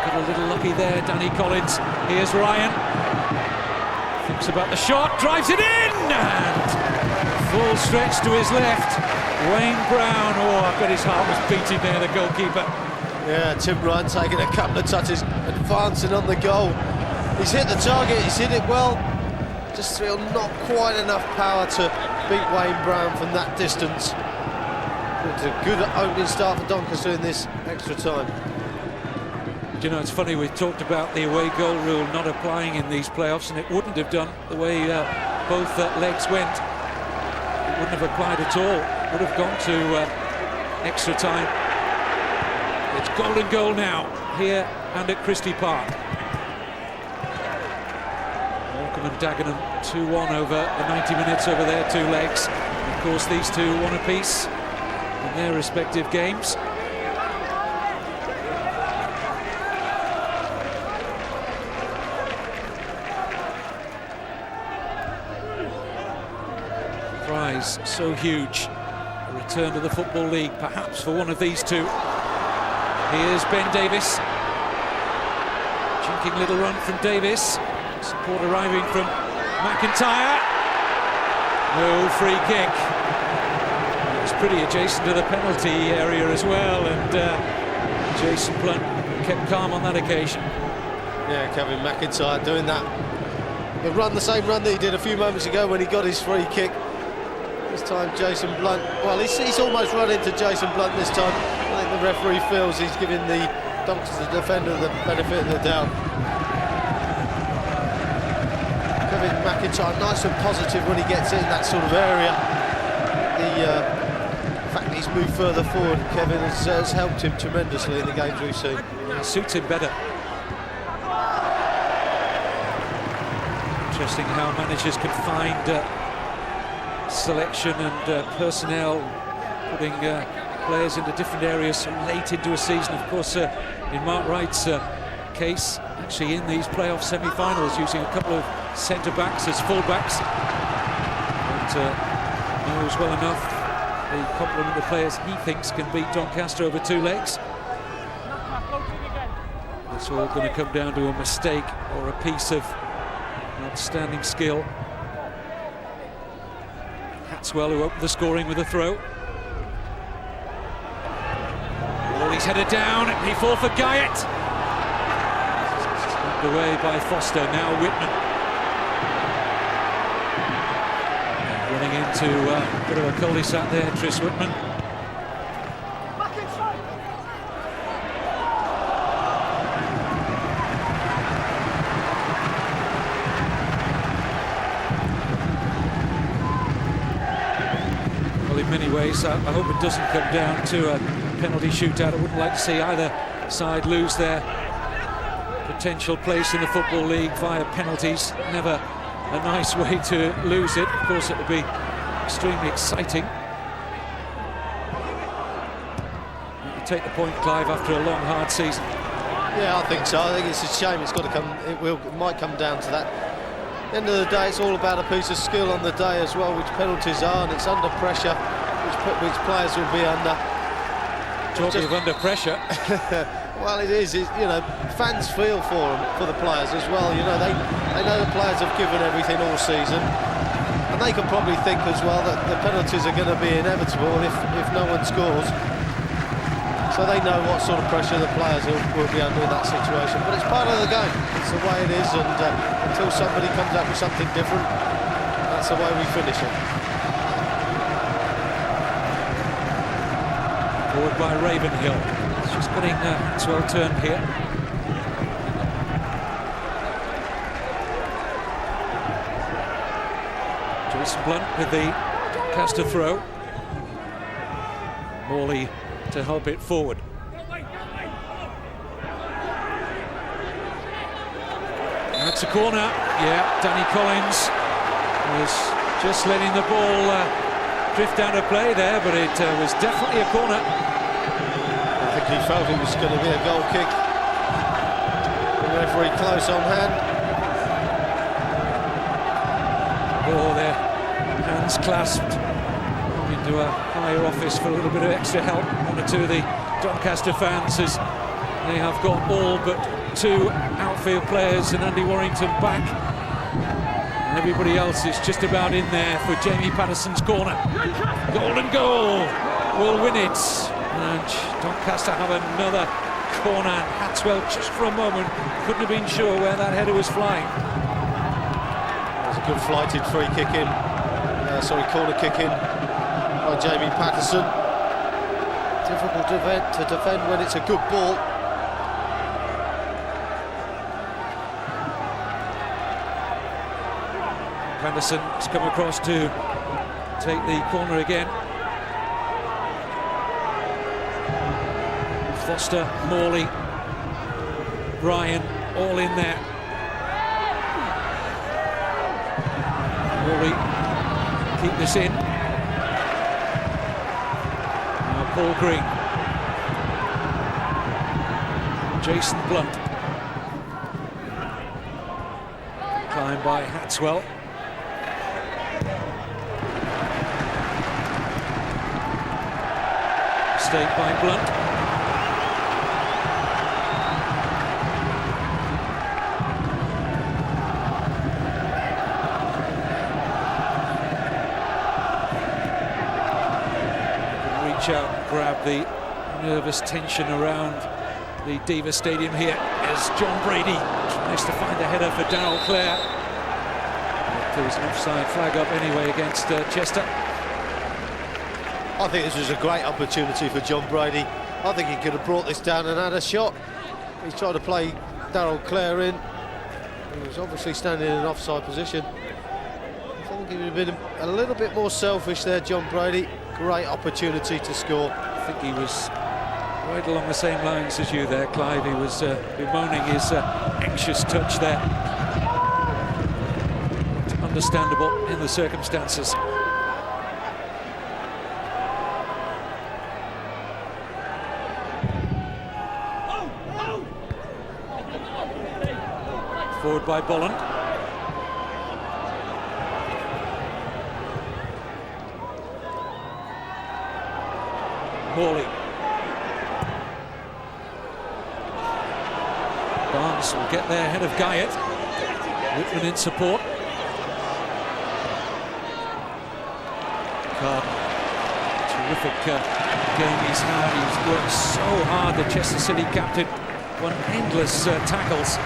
Got a little lucky there, Danny Collins. Here's Ryan. Thinks about the shot, drives it in! And full stretch to his left. Wayne Brown, oh, I bet his heart was beating there, the goalkeeper. Yeah, Tim Ryan taking a couple of touches, advancing on the goal. He's hit the target, he's hit it well. Just feel not quite enough power to beat Wayne Brown from that distance. It's a good opening start for Doncaster in this extra time. Do you know, it's funny, we've talked about the away goal rule not applying in these playoffs, and it wouldn't have done the way both legs went. It wouldn't have applied at all. Would have gone to extra time. It's golden goal now, here and at Christie Park. Morecambe and Dagenham 2-1 over the 90 minutes over their two legs. And of course, these two won apiece in their respective games. Prize so huge. A return to the Football League, perhaps for one of these two. Here's Ben Davis. Jinking little run from Davis. Support arriving from McIntyre. No free kick. It's pretty adjacent to the penalty area as well, and Jason Blunt kept calm on that occasion. Yeah, Kevin McIntyre doing that. He'll run the same run that he did a few moments ago when he got his free kick. This time Jason Blunt, well, he's almost run into Jason Blunt this time. I think the referee feels he's giving the Doncaster defender the benefit of the doubt. Kevin McIntyre, nice and positive when he gets in that sort of area. fact that he's moved further forward, Kevin, has helped him tremendously in the games we've seen. It suits him better. Interesting how managers can find selection and personnel, putting players into different areas so late into a season. Of course, in Mark Wright's case, actually in these playoff semi-finals, using a couple of centre-backs as full-backs. But knows well enough the complement of players he thinks can beat Doncaster over 2 legs. It's all going to come down to a mistake or a piece of outstanding skill. Hatswell, who opened the scoring with a throw. Oh, he's headed down, he fall for Guyett. Snapped away by Foster, now Whitman. Running into a bit of a cul-de-sac there, Tris Whitman. Well, in many ways, I hope it doesn't come down to a penalty shootout. I wouldn't like to see either side lose their potential place in the Football League via penalties. Never a nice way to lose it. Of course, it would be extremely exciting. You take the point, Clive, after a long, hard season. Yeah, I think so. I think it's a shame. It's got to come. It might come down to that. At the end of the day, it's all about a piece of skill on the day as well, which penalties are, and it's under pressure, which players will be under. Talking of under pressure. Well, it is. You know, fans feel for the players as well. You know, they know the players have given everything all season, and they can probably think as well that the penalties are going to be inevitable if no one scores. So they know what sort of pressure the players will be under in that situation. But it's part of the game. It's the way it is, and until somebody comes up with something different, that's the way we finish it. Forward by Ravenhill. It's just getting well turned here. Jason Blunt with the Doncaster throw. Morley to help it forward. That's a corner. Yeah, Danny Collins was just letting the ball drift out of play there, but it was definitely a corner. I think he felt it was going to be a goal kick. The referee close on hand. Oh, their hands clasped into a higher office for a little bit of extra help. One or two of the Doncaster fans, as they have got all but 2 outfield players and Andy Warrington back. And everybody else is just about in there for Jamie Patterson's corner. Golden goal will win it. And Doncaster have another corner. Hatswell, just for a moment, couldn't have been sure where that header was flying. There's a good flighted free kick in. Corner kick in by Jamie Patterson. Difficult to defend when it's a good ball. Patterson has come across to take the corner again. Foster, Morley, Ryan, all in there. Morley, keep this in. Now Paul Green. Jason Blunt. Climbed by Hatswell. Mistake by Blunt. Reach out and grab the nervous tension around the Diva Stadium here as John Brady tries to find the header for Darrell Clare. But there was an offside flag up anyway against Chester. I think this was a great opportunity for John Brady. I think he could have brought this down and had a shot. He's trying to play Darrell Clare in. He was obviously standing in an offside position. I think he would have been a little bit more selfish there, John Brady. Great opportunity to score. I think he was right along the same lines as you there, Clive. He was bemoaning his anxious touch there. Understandable in the circumstances. Forward by Bolland. Morley. Barnes will get there ahead of Guyatt. Whitman in support. Carden. Terrific game he's had. He's worked so hard, the Chester City captain. Won endless tackles.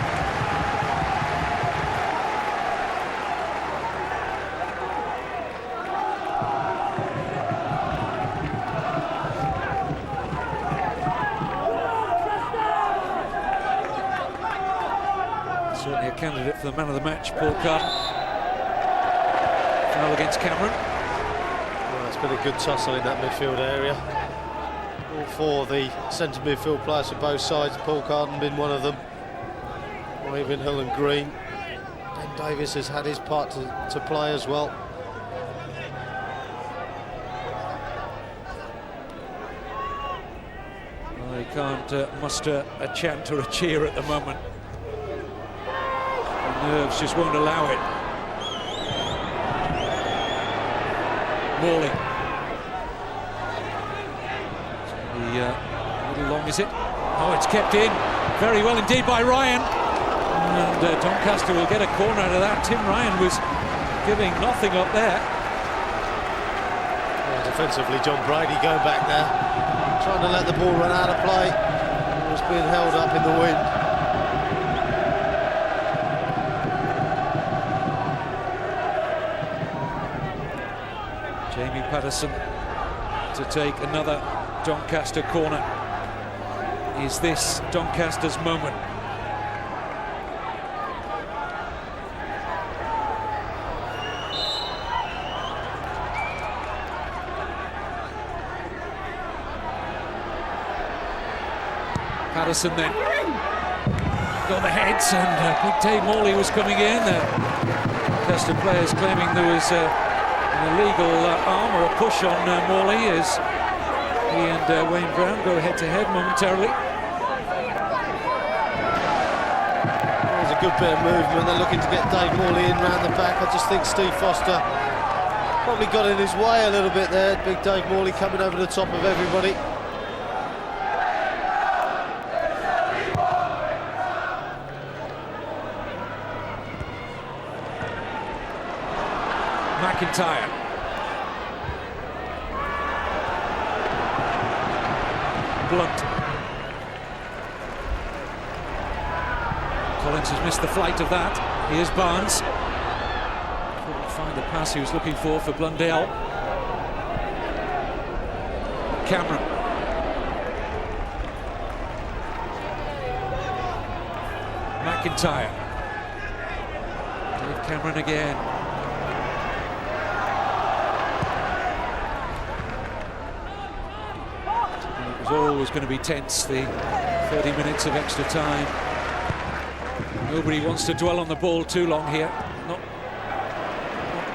Certainly a candidate for the man of the match, Paul Carden. Foul against Cameron. Well, it's been a good tussle in that midfield area. All four of the centre midfield players for both sides. Paul Carden been one of them. Ravenhill and Green. Ben Davies has had his part to play as well. Well, he can't muster a chant or a cheer at the moment. Nerves just won't allow it. Morley. A little long, is it? Oh, it's kept in. Very well indeed by Ryan. And Doncaster will get a corner out of that. Tim Ryan was giving nothing up there. Yeah, defensively, John Brady going back there. Trying to let the ball run out of play. It was being held up in the wind. Jamie Patterson to take another Doncaster corner. Is this Doncaster's moment? Patterson then got the heads, and Big Dave Morley was coming in. Doncaster players claiming there was an illegal arm or a push on Morley as he and Wayne Brown go head-to-head momentarily. There's a good bit of movement. They're looking to get Dave Morley in round the back. I just think Steve Foster probably got in his way a little bit there. Big Dave Morley coming over the top of everybody. McIntyre. Blunt. Collins has missed the flight of that. Here's Barnes. Couldn't find the pass he was looking for Blundell. Cameron. McIntyre. Dave Cameron again. It was always going to be tense, the 30 minutes of extra time. Nobody wants to dwell on the ball too long here. Not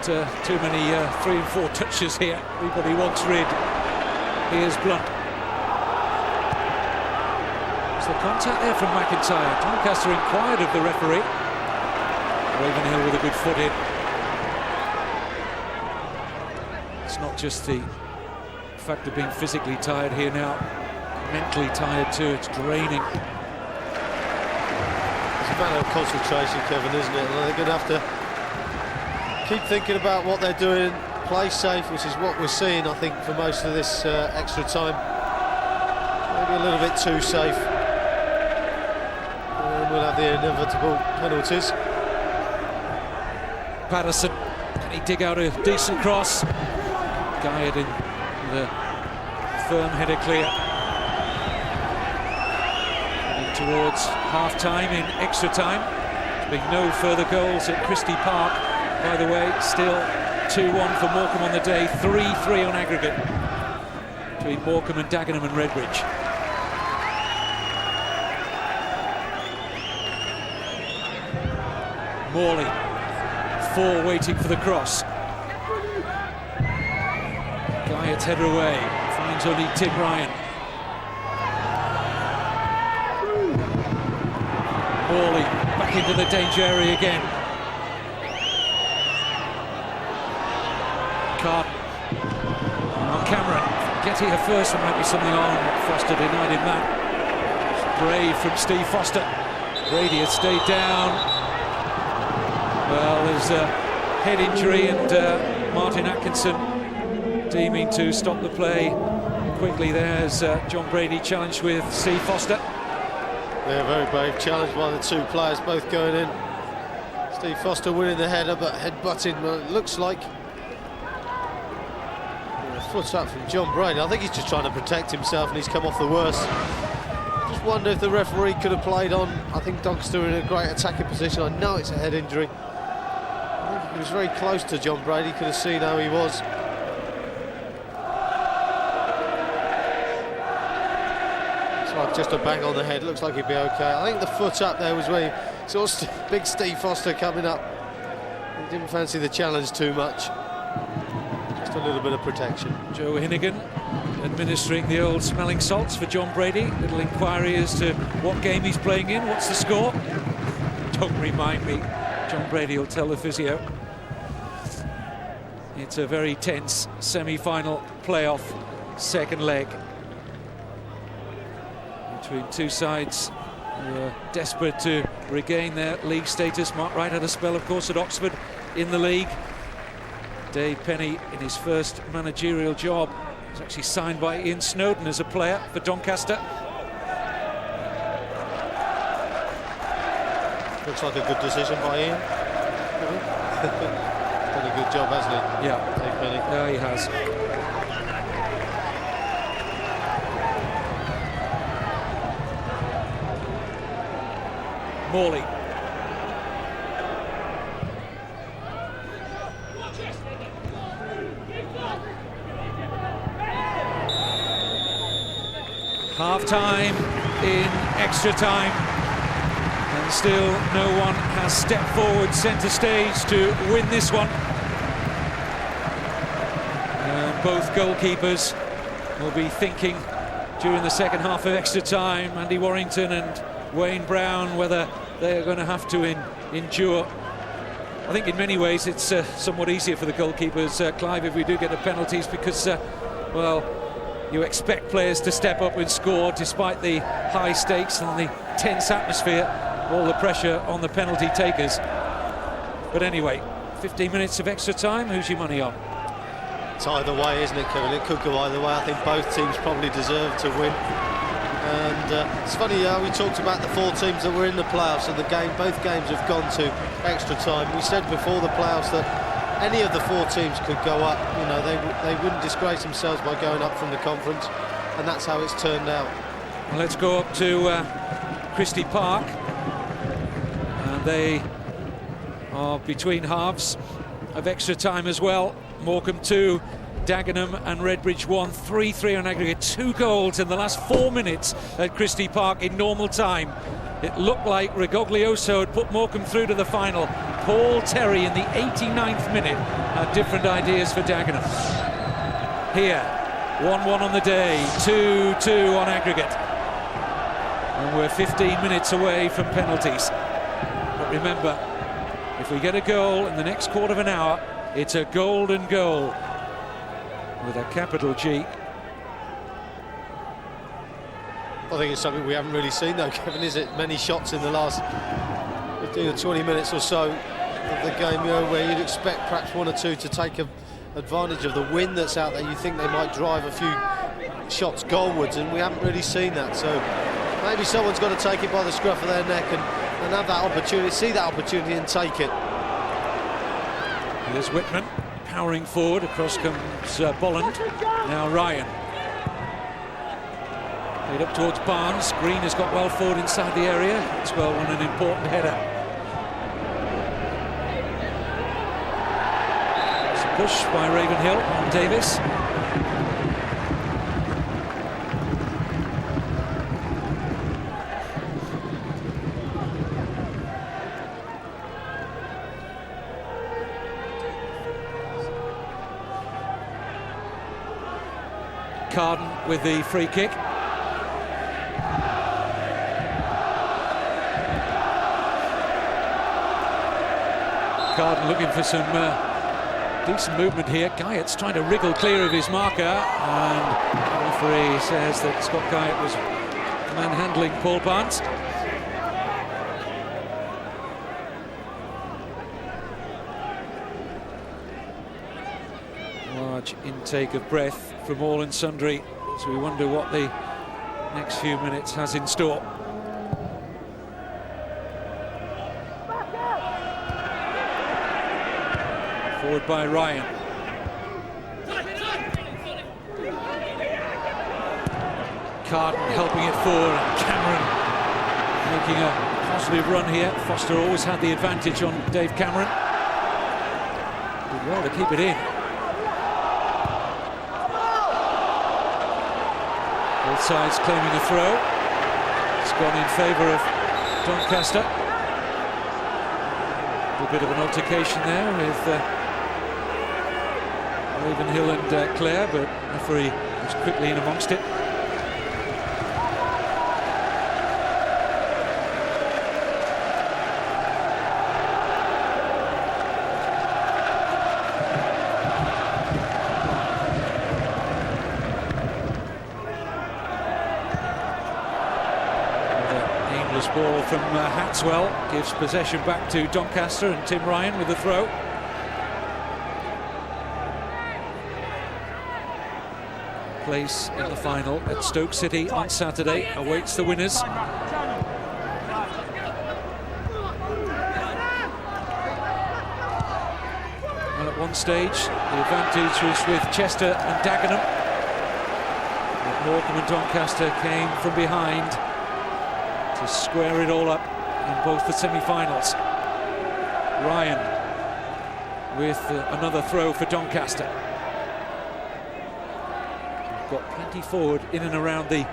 too many 3 and 4 touches here. Everybody wants rid. Here's Blunt. There's the contact there from McIntyre. Doncaster inquired of the referee. Ravenhill with a good foot in. It's not just the fact of being physically tired here now, mentally tired too. It's draining. It's a matter of concentration, Kevin, isn't it? They're going to have to keep thinking about what they're doing, play safe, which is what we're seeing, I think, for most of this extra time. Maybe a little bit too safe. And we'll have the inevitable penalties. Patterson, can he dig out a decent cross? Guyatt in the firm header clear. Heading towards half-time in extra time. There's been no further goals at Christie Park, by the way. Still 2-1 for Morecambe on the day, 3-3 on aggregate between Morecambe and Dagenham and Redbridge. Morley, 4 waiting for the cross. Guyot's header away, finds only Tim Ryan. Morley back into the danger area again. Carden on Cameron. Getty her first, there might be something on. Foster denied him that. It's brave from Steve Foster. Brady has stayed down. Well, there's a head injury, and Martin Atkinson deeming to stop the play quickly. There's John Brady challenged with Steve Foster. Yeah, very brave challenge by the two players, both going in. Steve Foster winning the header, but head-butting, well, it looks like. Foot up from John Brady. I think he's just trying to protect himself, and he's come off the worst. Just wonder if the referee could have played on. I think Doncaster in a great attacking position. I know it's a head injury. I think he was very close to John Brady, could have seen how he was. Just a bang on the head, looks like he'd be okay. I think the foot up there was where he saw big Steve Foster coming up. He didn't fancy the challenge too much. Just a little bit of protection. Joe Hinnigan administering the old smelling salts for John Brady. Little inquiry as to what game he's playing in, what's the score? Don't remind me. John Brady will tell the physio. It's a very tense semi-final playoff second leg between two sides who are desperate to regain their league status. Mark Wright had a spell, of course, at Oxford in the league. Dave Penny, in his first managerial job, was actually signed by Ian Snowden as a player for Doncaster. Looks like a good decision by Ian. Done a good job, hasn't he? Yeah, Dave Penny. Yeah, he has. Morley. Half-time in extra time, and still no one has stepped forward centre stage to win this one. Both goalkeepers will be thinking during the second half of extra time, Andy Warrington and Wayne Brown, whether they are going to have to endure. I think in many ways it's somewhat easier for the goalkeepers, Clive, if we do get the penalties, because, well, you expect players to step up and score despite the high stakes and the tense atmosphere, all the pressure on the penalty takers. But anyway, 15 minutes of extra time, who's your money on? It's either way, isn't it, Kevin? It could go either way. I think both teams probably deserve to win. And it's funny how we talked about the 4 teams that were in the playoffs, and both games have gone to extra time. We said before the playoffs that any of the 4 teams could go up. You know, they wouldn't disgrace themselves by going up from the conference, and that's how it's turned out. Well, let's go up to Christie Park, and they are between halves of extra time as well. Morecambe 2, Dagenham and Redbridge 1, 3-3 on aggregate. 2 goals in the last 4 minutes at Christie Park in normal time. It looked like Rigoglioso had put Morecambe through to the final. Paul Terry in the 89th minute had different ideas for Dagenham. Here, 1-1 on the day, 2-2 on aggregate. And we're 15 minutes away from penalties. But remember, if we get a goal in the next quarter of an hour, it's a golden goal with a capital G. I think it's something we haven't really seen, though, Kevin, is it? Many shots in the last 15 or 20 minutes or so of the game, you know, where you'd expect perhaps 1 or 2 to take advantage of the wind that's out there. You think they might drive a few shots goalwards, and we haven't really seen that. So maybe someone's got to take it by the scruff of their neck and have that opportunity, see that opportunity and take it. Here's Whitman powering forward. Across comes Bolland. Now Ryan. Played up towards Barnes. Green has got well forward inside the area. Maxwell won an important header. Some push by Ravenhill on Davis. Carden with the free kick. Carden looking for some decent movement here. Guyatt's trying to wriggle clear of his marker, and the referee says that Scott Guyatt was manhandling Paul Barnes. Large intake of breath from all and sundry, so we wonder what the next few minutes has in store. Forward by Ryan. Carden helping it forward, and Cameron making a positive run here. Foster always had the advantage on Dave Cameron. Did well to keep it in. Both sides claiming a throw. It's gone in favour of Doncaster. A bit of an altercation there with Ravenhill and Clare, but the referee was quickly in amongst it. Aimless ball from Hatswell gives possession back to Doncaster, and Tim Ryan with the throw. Place in the final at Stoke City on Saturday awaits the winners. Well, at one stage the advantage was with Chester and Dagenham, but Morecambe and Doncaster came from behind to square it all up in both the semi-finals. Ryan with another throw for Doncaster. Got plenty forward in and around the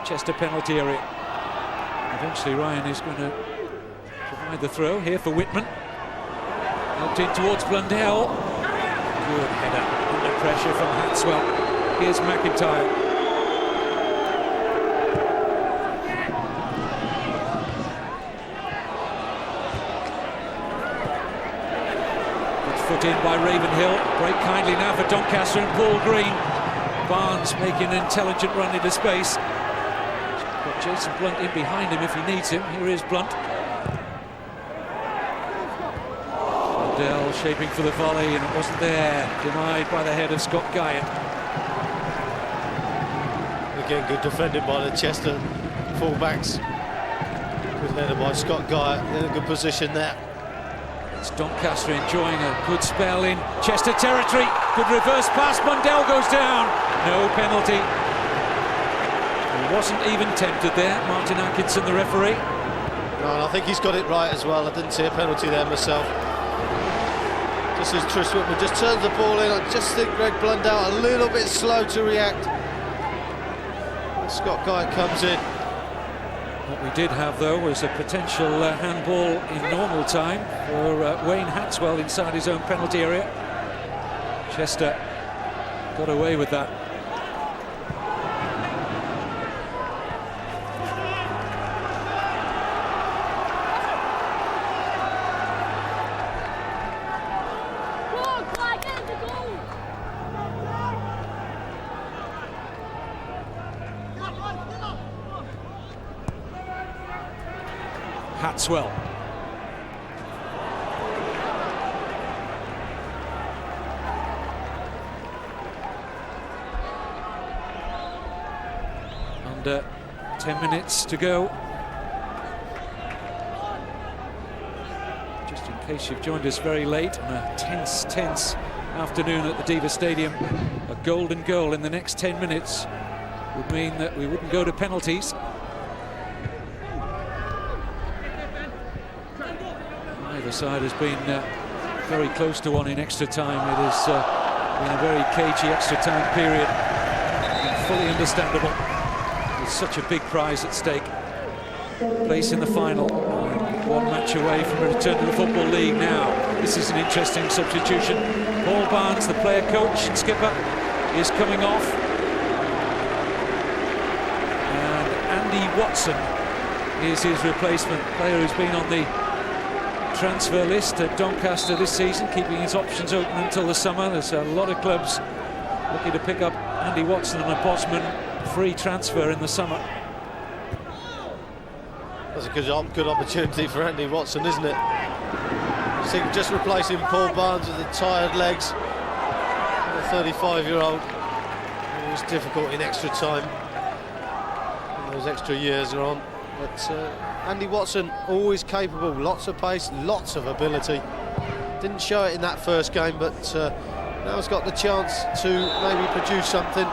Chester penalty area. Eventually Ryan is going to provide the throw here for Whitman. Helped in towards Blundell. Good header under pressure from Hatswell. Here's McIntyre. Good foot in by Ravenhill. Break kindly now for Doncaster and Paul Green. Barnes making an intelligent run into space. Got Jason Blunt in behind him if he needs him. Here is Blunt. Adele shaping for the volley, and it wasn't there. Denied by the head of Scott Guyatt. Again, good defending by the Chester fullbacks. Good header by Scott Guyatt. In a good position there. It's Doncaster enjoying a good spell in Chester territory. Good reverse pass. Mundell goes down. No penalty. He wasn't even tempted there. Martin Atkinson, the referee. No, and I think he's got it right as well. I didn't see a penalty there myself. Just as Tris Whitman just turns the ball in, I just think Greg Blundell a little bit slow to react. Scott Guyatt comes in. What we did have, though, was a potential handball in normal time for Wayne Hatswell inside his own penalty area. Chester got away with that. Hatswell. Under 10 minutes to go. Just in case you've joined us very late on a tense afternoon at the Diva Stadium, a golden goal in the next 10 minutes would mean that we wouldn't go to penalties. Either side has been very close to one in extra time. It has been a very cagey extra time period, and fully understandable with such a big prize at stake. Place in the final, one match away from a return to the Football League now. This is an interesting substitution. Paul Barnes, the player coach and skipper, is coming off, and Andy Watson is his replacement, player who's been on the transfer list at Doncaster this season, keeping his options open until the summer. There's a lot of clubs looking to pick up Andy Watson on a Bosman free transfer in the summer. That's a good opportunity for Andy Watson, isn't it? Just replacing Paul Barnes with the tired legs. The 35-year-old. It was difficult in extra time. And those extra years are on. But Andy Watson, always capable, lots of pace, lots of ability. Didn't show it in that first game, but now he's got the chance to maybe produce something.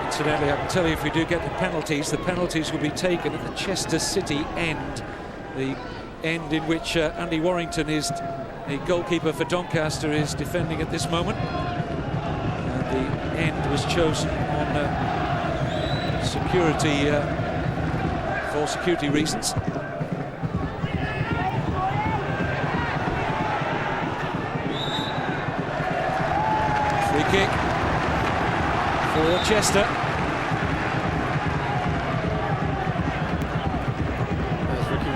Incidentally, I can tell you, if we do get the penalties will be taken at the Chester City end, the end in which Andy Warrington is the goalkeeper for Doncaster, is defending at this moment. And the end was chosen on security, for security reasons. Free kick for Chester.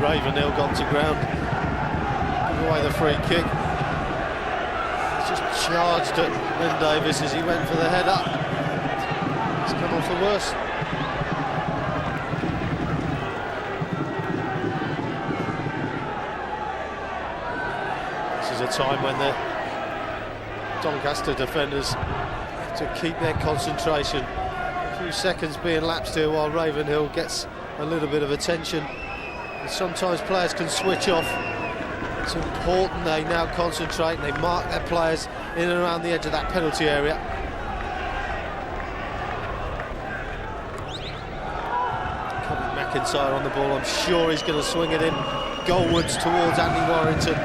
Ravenhill gone to ground, give away the free kick. He's just charged at Ben Davies as he went for the header. It's come off the worst. This is a time when the Doncaster defenders have to keep their concentration. A few seconds being lapsed here while Ravenhill gets a little bit of attention. Sometimes players can switch off. It's important they now concentrate and they mark their players in and around the edge of that penalty area. Kevin McIntyre on the ball. I'm sure he's going to swing it in goalwards towards Andy Warrington.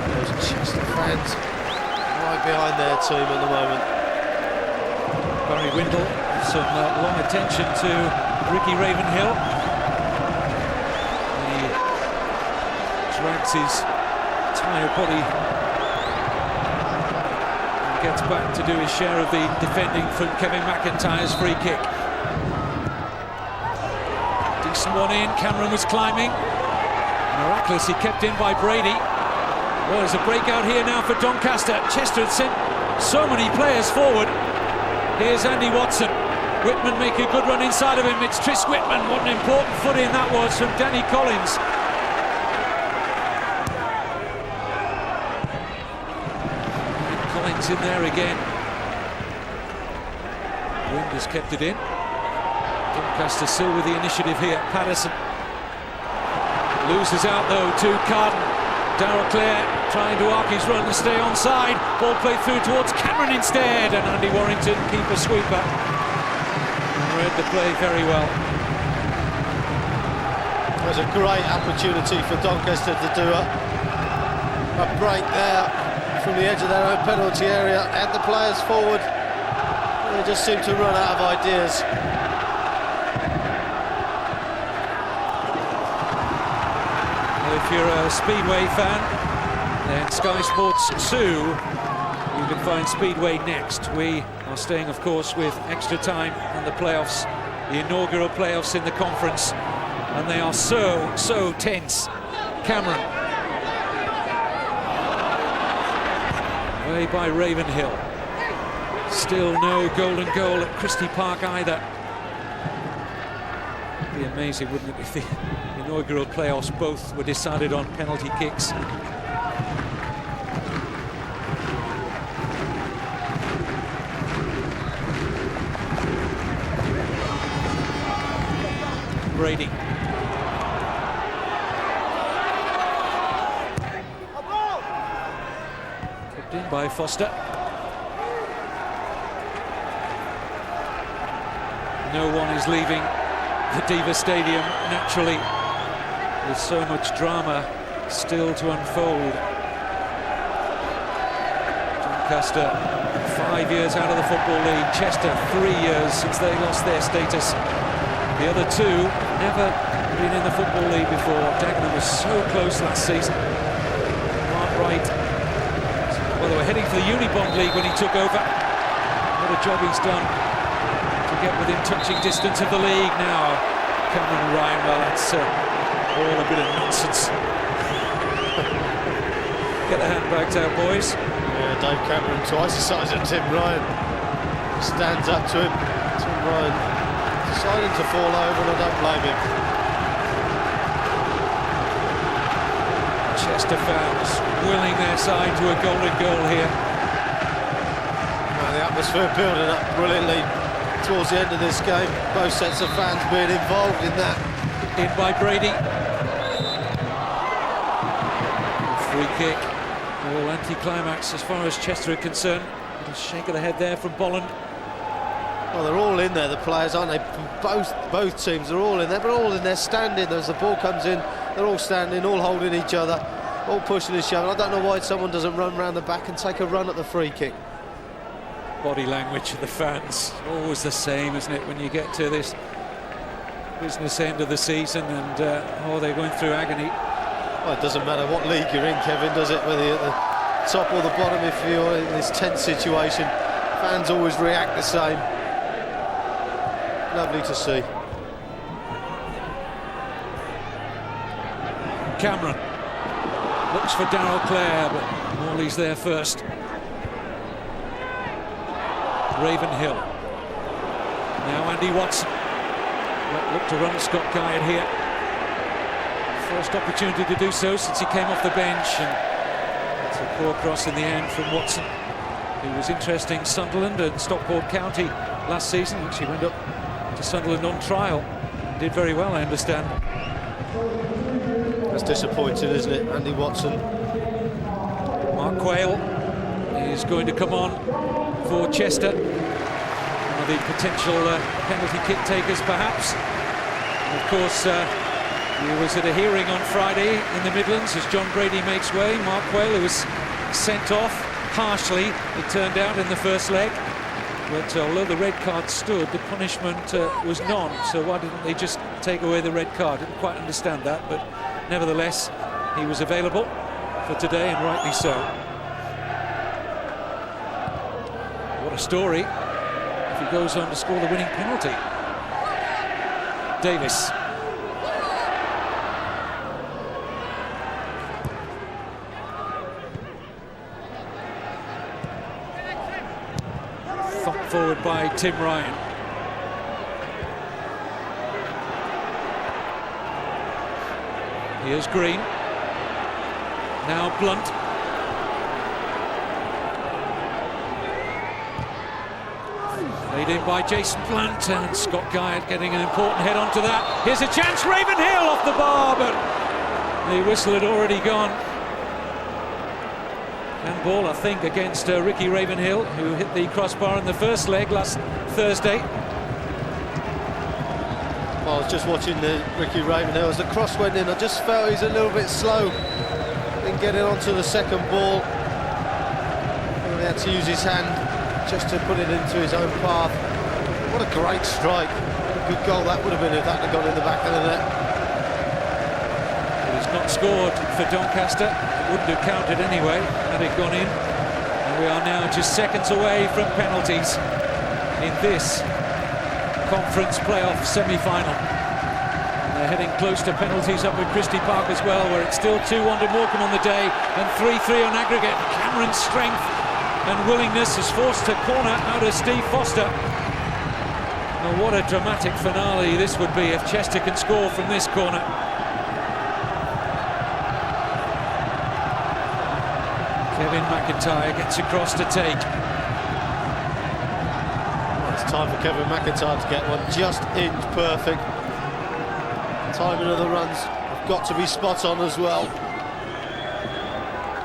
Those Chester fans right behind their team at the moment. Barry Windle, some long attention to Ricky Ravenhill. Drags his tired body and gets back to do his share of the defending from Kevin McIntyre's free kick. Decent one in, Cameron was climbing. Miraculously kept in by Brady. Well, there's a breakout here now for Doncaster. Chester had sent so many players forward. Here's Andy Watson. Whitman making a good run inside of him. It's Tris Whitman. What an important foot in that was from Danny Collins. In there again. Wind has kept it in. Doncaster still with the initiative here. Patterson loses out though to Carden. Darrell Clare trying to arc his run to stay onside. Ball played through towards Cameron instead, and Andy Warrington, keeper sweeper, read the play very well. There's a great opportunity for Doncaster to do a break there from the edge of their own penalty area, and the players forward. They just seem to run out of ideas. Well, if you're a Speedway fan, then Sky Sports 2, you can find Speedway next. We are staying, of course, with extra time and the playoffs, the inaugural playoffs in the conference, and they are so tense. Cameron. Away by Ravenhill. Still no golden goal at Christie Park either. It'd be amazing, wouldn't it, if the inaugural playoffs both were decided on penalty kicks. Brady. In by Foster. No one is leaving the Diva Stadium naturally with so much drama still to unfold. Doncaster 5 years out of the Football League, Chester 3 years since they lost their status. The other two never been in the Football League before. Dagenham was so close last season. Mark Wright, well, they were heading for the Unibond League when he took over. What a job he's done to get within touching distance of the league now. Cameron and Ryan, well, that's all a bit of nonsense. Get the handbags out, boys. Yeah, Dave Cameron twice the size of Tim Ryan. Stands up to him. Tim Ryan deciding to fall over, and I don't blame him. Chester fans willing their side to a golden goal here. Well, the atmosphere building up brilliantly towards the end of this game. Both sets of fans being involved in that. In by Brady. Free kick. All anti-climax as far as Chester are concerned. A little shake of the head there from Bolland. Well, they're all in there, the players, aren't they? From both teams, they're all in there, but all in there standing. As the ball comes in, they're all standing, all holding each other, all pushing and shoving. I don't know why someone doesn't run round the back and take a run at the free kick. Body language of the fans, always the same, isn't it, when you get to this business end of the season, and they're going through agony. Well, it doesn't matter what league you're in, Kevin, does it? Whether you're at the top or the bottom, if you're in this tense situation, fans always react the same. Lovely to see. Cameron looks for Darrell Clare, but Morley's there first. Ravenhill. Now Andy Watson. Look to run Scott Guyatt here. First opportunity to do so since he came off the bench, and it's a poor cross in the end from Watson, who was interesting Sunderland and Stockport County last season. Actually went up to Sunderland on trial. Did very well, I understand. That's disappointing, isn't it, Andy Watson? Mark Quayle is going to come on for Chester. One of the potential penalty kick takers, perhaps. And of course, he was at a hearing on Friday in the Midlands as John Brady makes way. Mark Quayle, who was sent off harshly, it turned out, in the first leg. But although the red card stood, the punishment was none. So why didn't they just take away the red card? Didn't quite understand that, but nevertheless, he was available for today, and rightly so. What a story if he goes on to score the winning penalty. Davis. Thumped forward by Tim Ryan. Here's Green. Now Blunt. Laid in by Jason Blunt, and Scott Guyatt getting an important head onto that. Here's a chance, Ravenhill off the bar, but the whistle had already gone. Handball, I think, against Ricky Ravenhill, who hit the crossbar in the first leg last Thursday. Well, I was just watching Ricky Ravenhill as the cross went in. I just felt he's a little bit slow in getting onto the second ball. And he had to use his hand just to put it into his own path. What a great strike. What a good goal that would have been if that had gone in the back of the net. He's not scored for Doncaster. It wouldn't have counted anyway had it gone in. And we are now just seconds away from penalties in this conference playoff semi-final. They're heading close to penalties up with Christie Park as well, where it's still 2-1 to Morecambe on the day and 3-3 on aggregate. Cameron's strength and willingness has forced a corner out of Steve Foster. Well, what a dramatic finale this would be if Chester can score from this corner. Kevin McIntyre gets across to take. It's time for Kevin McIntyre to get one just inch perfect. Timing of the runs have got to be spot on as well.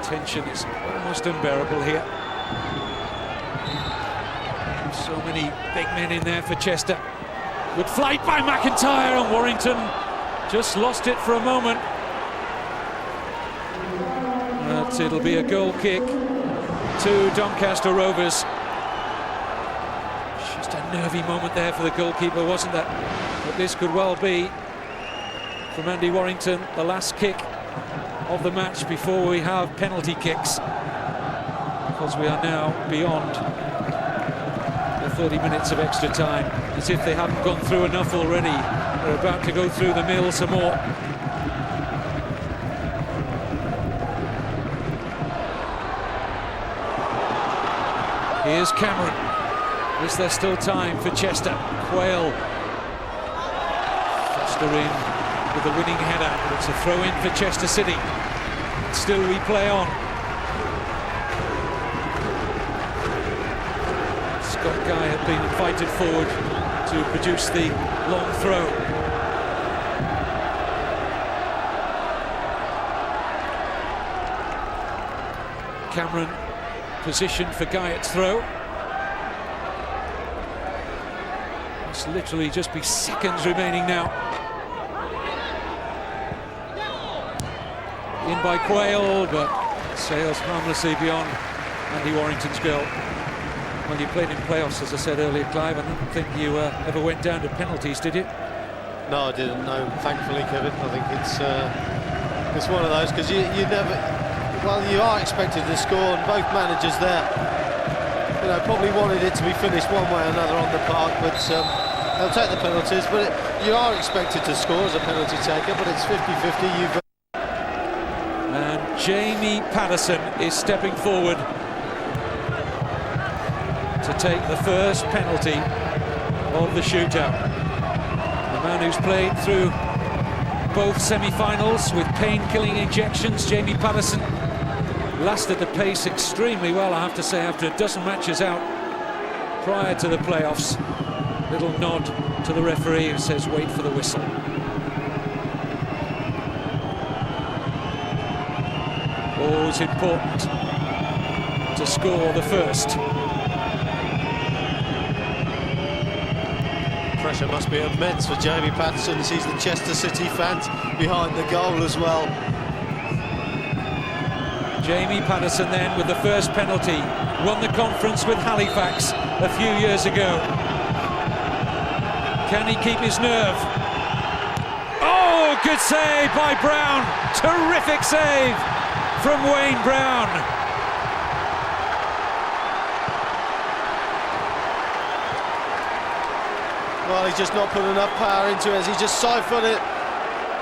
Tension is almost unbearable here. So many big men in there for Chester. Good flight by McIntyre, and Warrington Just lost it for a moment. But it'll be a goal kick to Doncaster Rovers. Just a nervy moment there for the goalkeeper, wasn't there? But this could well be, from Andy Warrington, the last kick of the match before we have penalty kicks, because we are now beyond the 30 minutes of extra time. As if they haven't gone through enough already, they're about to go through the mill some more. Here's Cameron. Is there still time for Chester? Quayle. Foster in with the winning header, but it's a throw in for Chester City. Still we play on. Scott Guy had been invited forward to produce the long throw. Cameron positioned for Guyot's throw. It's literally just be seconds remaining now. In by Quayle, but sails harmlessly beyond Andy Warrington's goal. Well, you played in playoffs, as I said earlier, Clive. I don't think you ever went down to penalties, did you? No, I didn't. No, thankfully, Kevin. I think it's one of those, because you never. Well, you are expected to score, and both managers there, you know, probably wanted it to be finished one way or another on the park, but they'll take the penalties. But you are expected to score as a penalty taker, but it's 50-50. And Jamie Patterson is stepping forward to take the first penalty of the shootout. The man who's played through both semi-finals with pain-killing injections, Jamie Patterson, lasted the pace extremely well, I have to say, after a dozen matches out prior to the playoffs. Little nod to the referee who says wait for the whistle. Always important to score the first. Pressure must be immense for Jamie Patterson. He sees the Chester City fans behind the goal as well. Jamie Patterson then with the first penalty. Won the conference with Halifax a few years ago. Can he keep his nerve? Oh, good save by Brown. Terrific save from Wayne Brown. Well, he's just not put enough power into it as he just siphoned it.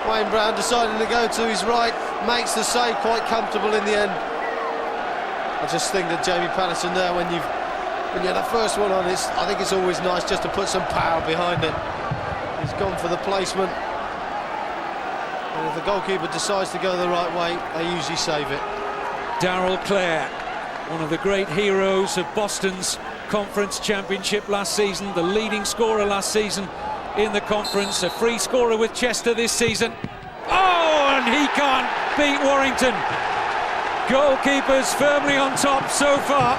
Wayne Brown deciding to go to his right, makes the save quite comfortable in the end. I just think that Jamie Patterson there, when you're the first one on this, I think it's always nice just to put some power behind it. He's gone for the placement. And if the goalkeeper decides to go the right way, they usually save it. Darrell Clare, one of the great heroes of Boston's Conference Championship last season, the leading scorer last season in the conference, a free scorer with Chester this season. Oh, and he can't beat Warrington. Goalkeepers firmly on top so far.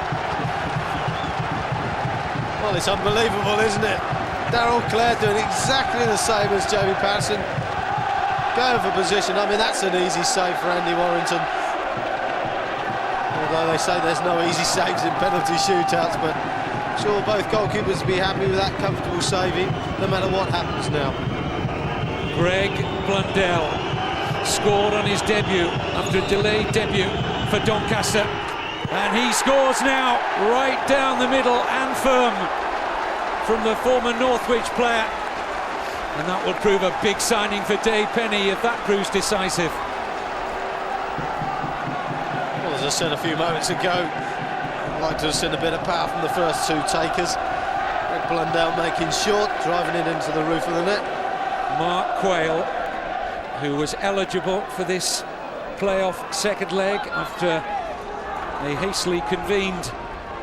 Well, it's unbelievable, isn't it? Darrell Clare doing exactly the same as Jamie Patterson. Going for position. I mean, that's an easy save for Andy Warrington. Although they say there's no easy saves in penalty shootouts, but I'm sure both goalkeepers will be happy with that comfortable saving, no matter what happens now. Greg Blundell scored on his debut after a delayed debut for Doncaster, and he scores now right down the middle and firm from the former Northwich player, and that will prove a big signing for Dave Penny if that proves decisive. Well, as I said a few moments ago, I'd like to have seen a bit of power from the first two takers. Greg Blundell making short, driving it into the roof of the net. Mark Quayle, who was eligible for this playoff second leg after a hastily convened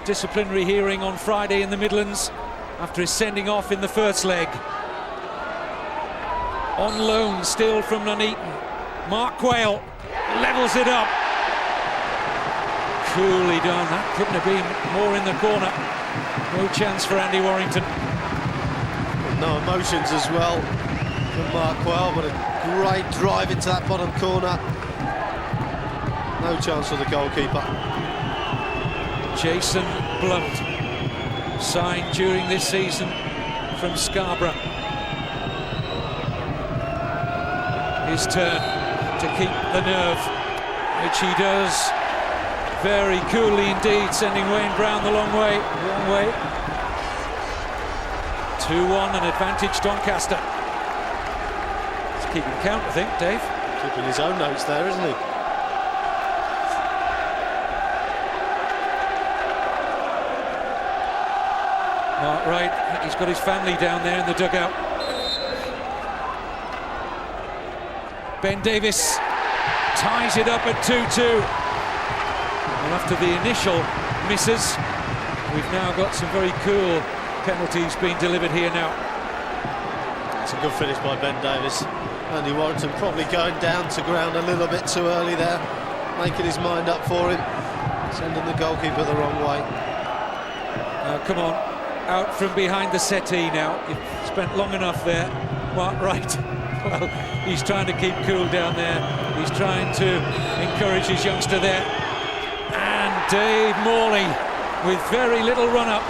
disciplinary hearing on Friday in the Midlands after his sending off in the first leg. On loan still from Nuneaton, Mark Quayle levels it up. Coolly done, that couldn't have been more in the corner. No chance for Andy Warrington. No emotions as well. from Markwell, but a great drive into that bottom corner. No chance for the goalkeeper. Jason Blunt, signed during this season from Scarborough. His turn to keep the nerve, which he does very coolly indeed, sending Wayne Brown the long way. 2-1, an advantage Doncaster. He's keeping count, I think, Dave. Keeping his own notes there, isn't he? Mark Wright, he's got his family down there in the dugout. Ben Davis ties it up at 2-2. And after the initial misses, we've now got some very cool penalties being delivered here now. It's a good finish by Ben Davis. Andy Warrington probably going down to ground a little bit too early there, making his mind up for him, sending the goalkeeper the wrong way. Come on, out from behind the settee now. You've spent long enough there. Mark Wright, well, he's trying to keep cool down there. He's trying to encourage his youngster there. And Dave Morley, with very little run-up,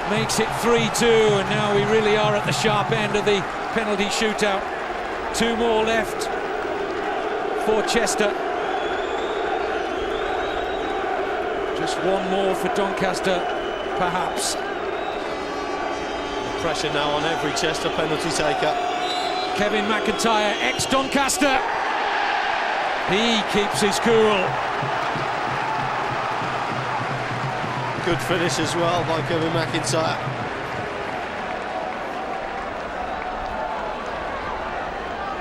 makes it 3-2, and now we really are at the sharp end of the penalty shootout. 2 more left for Chester. Just 1 more for Doncaster, perhaps. Pressure now on every Chester penalty taker. Kevin McIntyre, ex-Doncaster. He keeps his cool. Good finish as well by Kevin McIntyre.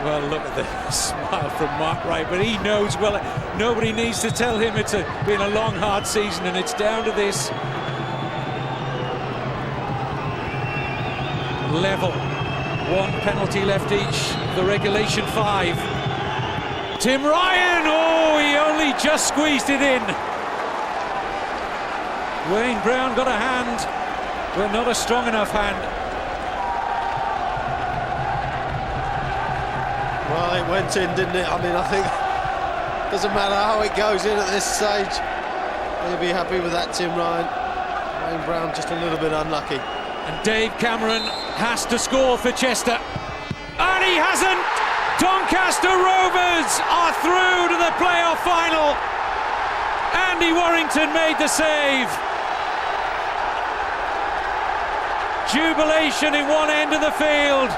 Well, look at the smile from Mark Wright, but he knows well. Nobody needs to tell him it's been a long, hard season, and it's down to this. Level. 1 penalty left each. The regulation 5. Tim Ryan. Oh, he only just squeezed it in. Wayne Brown got a hand, but not a strong enough hand. Well, it went in, didn't it? I mean, I think doesn't matter how it goes in at this stage. He'll be happy with that, Tim Ryan. Wayne Brown just a little bit unlucky. And Dave Cameron has to score for Chester. And he hasn't! Doncaster Rovers are through to the playoff final. Andy Warrington made the save. Jubilation in one end of the field.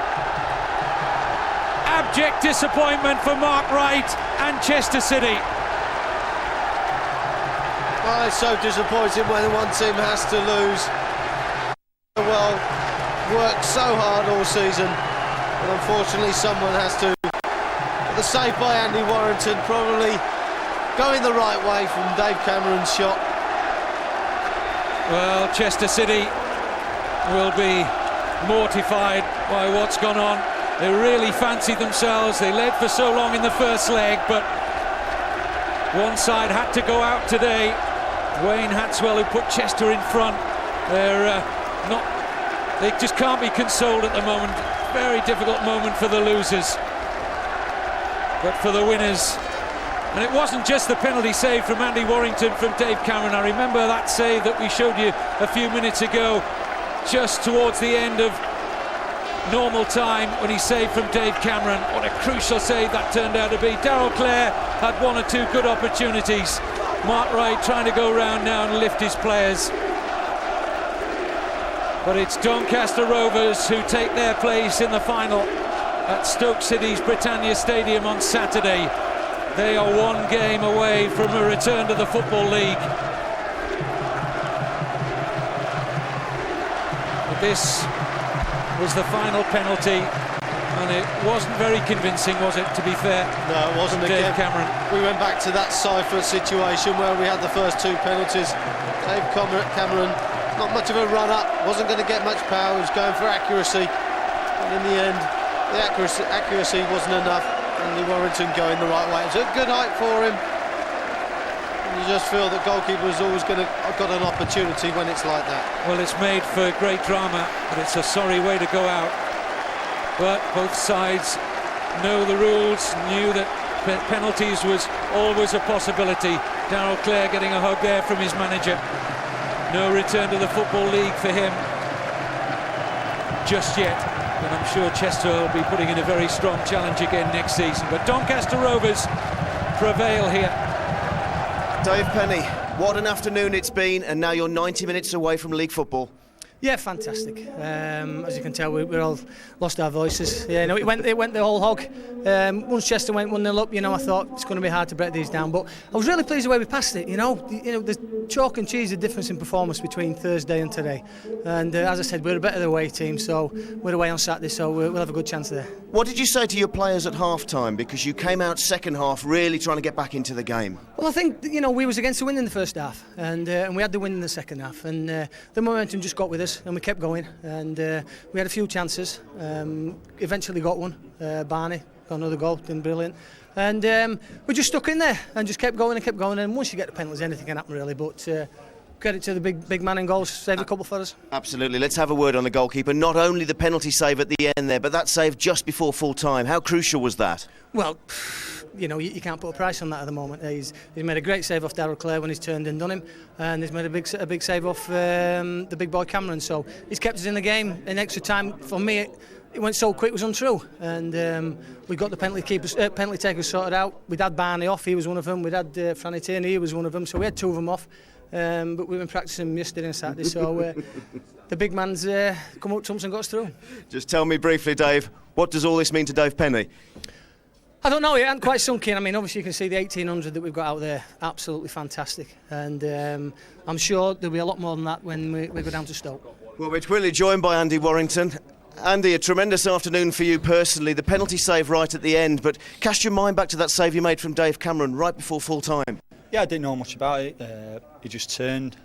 Abject disappointment for Mark Wright and Chester City. Well, it's so disappointing when one team has to lose. Well, worked so hard all season, but unfortunately someone has to. But the save by Andy Warrington, probably going the right way from Dave Cameron's shot. Well, Chester City will be mortified by what's gone on. They really fancied themselves. They led for so long in the first leg, but one side had to go out today. Wayne Hatswell, who put Chester in front. They just can't be consoled at the moment. Very difficult moment for the losers, but for the winners. And it wasn't just the penalty save from Andy Warrington from Dave Cameron. I remember that save that we showed you a few minutes ago, just towards the end of normal time, when he saved from Dave Cameron. What a crucial save that turned out to be. Darrell Clare had 1 or 2 good opportunities. Mark Wright trying to go round now and lift his players. But it's Doncaster Rovers who take their place in the final at Stoke City's Britannia Stadium on Saturday. They are 1 game away from a return to the Football League. But this was the final penalty, and it wasn't very convincing, was it, to be fair? No, it wasn't. Dave again. Cameron. We went back to that Seifert situation where we had the first 2 penalties. Dave Cameron, not much of a run-up, wasn't going to get much power, he was going for accuracy. And in the end, the accuracy wasn't enough. Andy Warrington going the right way. It was a good height for him. And you just feel that goalkeeper's always got an opportunity when it's like that. Well, it's made for great drama, but it's a sorry way to go out. but both sides know the rules, knew that penalties was always a possibility. Darryl Clare getting a hug there from his manager. No return to the Football League for him just yet, and I'm sure Chester will be putting in a very strong challenge again next season. But Doncaster Rovers prevail here. Dave Penny, what an afternoon it's been, and now you're 90 minutes away from league football. Yeah, fantastic. As you can tell, we all lost our voices. Yeah, no, it went the whole hog. Once Chester went 1-0 up, I thought it's going to be hard to break these down. But I was really pleased the way we passed it. There's chalk and cheese the difference in performance between Thursday and today. And as I said, we're a better away team, so we're away on Saturday, so we'll have a good chance there. What did you say to your players at half-time? Because you came out second half really trying to get back into the game. Well, I think we was against the win in the first half, and we had the win in the second half, and the momentum just got with us, and we kept going, and we had a few chances. Eventually got one. Barney got another goal, been brilliant, and we just stuck in there and just kept going, and once you get the penalties, anything can happen really. But credit to the big man in goals, saved a couple for us. Absolutely. Let's have a word on the goalkeeper. Not only the penalty save at the end there, but that save just before full time. How crucial was that? Well, you can't put a price on that at the moment. He's made a great save off Darryl Clare when he's turned and done him, and he's made a big save off the big boy Cameron. So he's kept us in the game. In extra time, for me, it went so quick it was untrue, and we got the penalty takers sorted out. We'd had Barney off, he was one of them. We'd had Franny Tierney, he was one of them. So we had two of them off. But we've been practicing yesterday and Saturday, so the big man's come up trumps and got us through. Just tell me briefly, Dave, what does all this mean to Dave Penny? I don't know, it hasn't quite sunk in. I mean, obviously you can see the 1800 that we've got out there, absolutely fantastic, and I'm sure there'll be a lot more than that when we go down to Stoke. Well, we're quickly joined by Andy Warrington. Andy, a tremendous afternoon for you personally, the penalty save right at the end, but cast your mind back to that save you made from Dave Cameron right before full time. Yeah, I didn't know much about it. He just turned,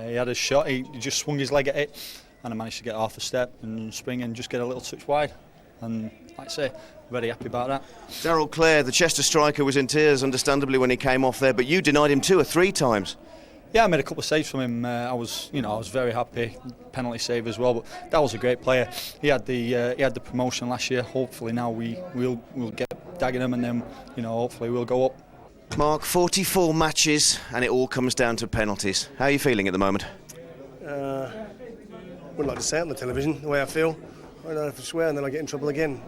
he had a shot, he just swung his leg at it, and I managed to get half a step and spring and just get a little touch wide. And like I say, very happy about that. Darryl Clare, the Chester striker, was in tears, understandably, when he came off there, but you denied him 2 or 3 times. Yeah, I made a couple of saves from him. I was very happy. Penalty save as well, but that was a great player. He had the promotion last year. Hopefully now we'll get Dagenham, and then hopefully we'll go up. Mark, 44 matches, and it all comes down to penalties. How are you feeling at the moment? Wouldn't like to say it on the television, the way I feel. I don't know if I swear and then I get in trouble again.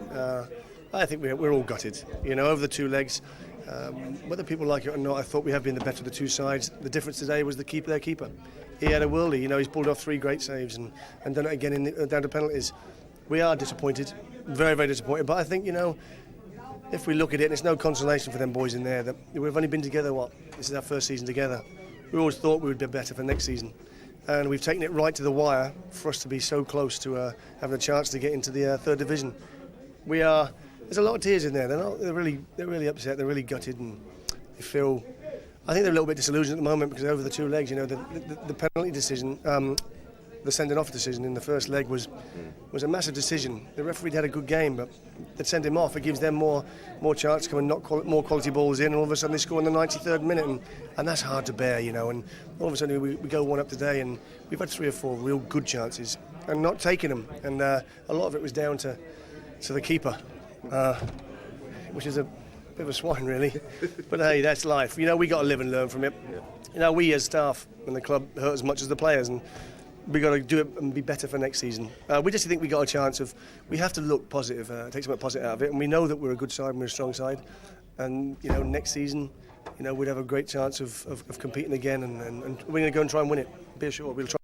I think we're all gutted. Over the 2 legs. Whether people like it or not, I thought we have been the better of the 2 sides. The difference today was their keeper. He had a worldie. He's pulled off 3 great saves and done it again down to penalties. We are disappointed, very, very disappointed. But I think, if we look at it, and it's no consolation for them boys in there, that we've only been together, this is our first season together. We always thought we would be better for next season. And we've taken it right to the wire for us to be so close to having a chance to get into the 3rd division. There's a lot of tears in there. They're really upset. They're really gutted, and they feel. I think they're a little bit disillusioned at the moment because over the 2 legs, the penalty decision, the sending off decision in the first leg was a massive decision. The referee had a good game, but they'd send him off. It gives them more chance to come and knock more quality balls in, and all of a sudden they score in the 93rd minute, and that's hard to bear, And all of a sudden we go 1 up today, and we've had 3 or 4 real good chances and not taking them, and a lot of it was down to the keeper. Which is a bit of a swine, really. But hey, that's life. We got to live and learn from it. We as staff and the club hurt as much as the players, and we got to do it and be better for next season. We just think we got a chance of. We have to look positive, take something positive out of it, and we know that we're a good side and we're a strong side. And next season, we'd have a great chance of competing again, and we're going to go and try and win it. Be assured, we'll try.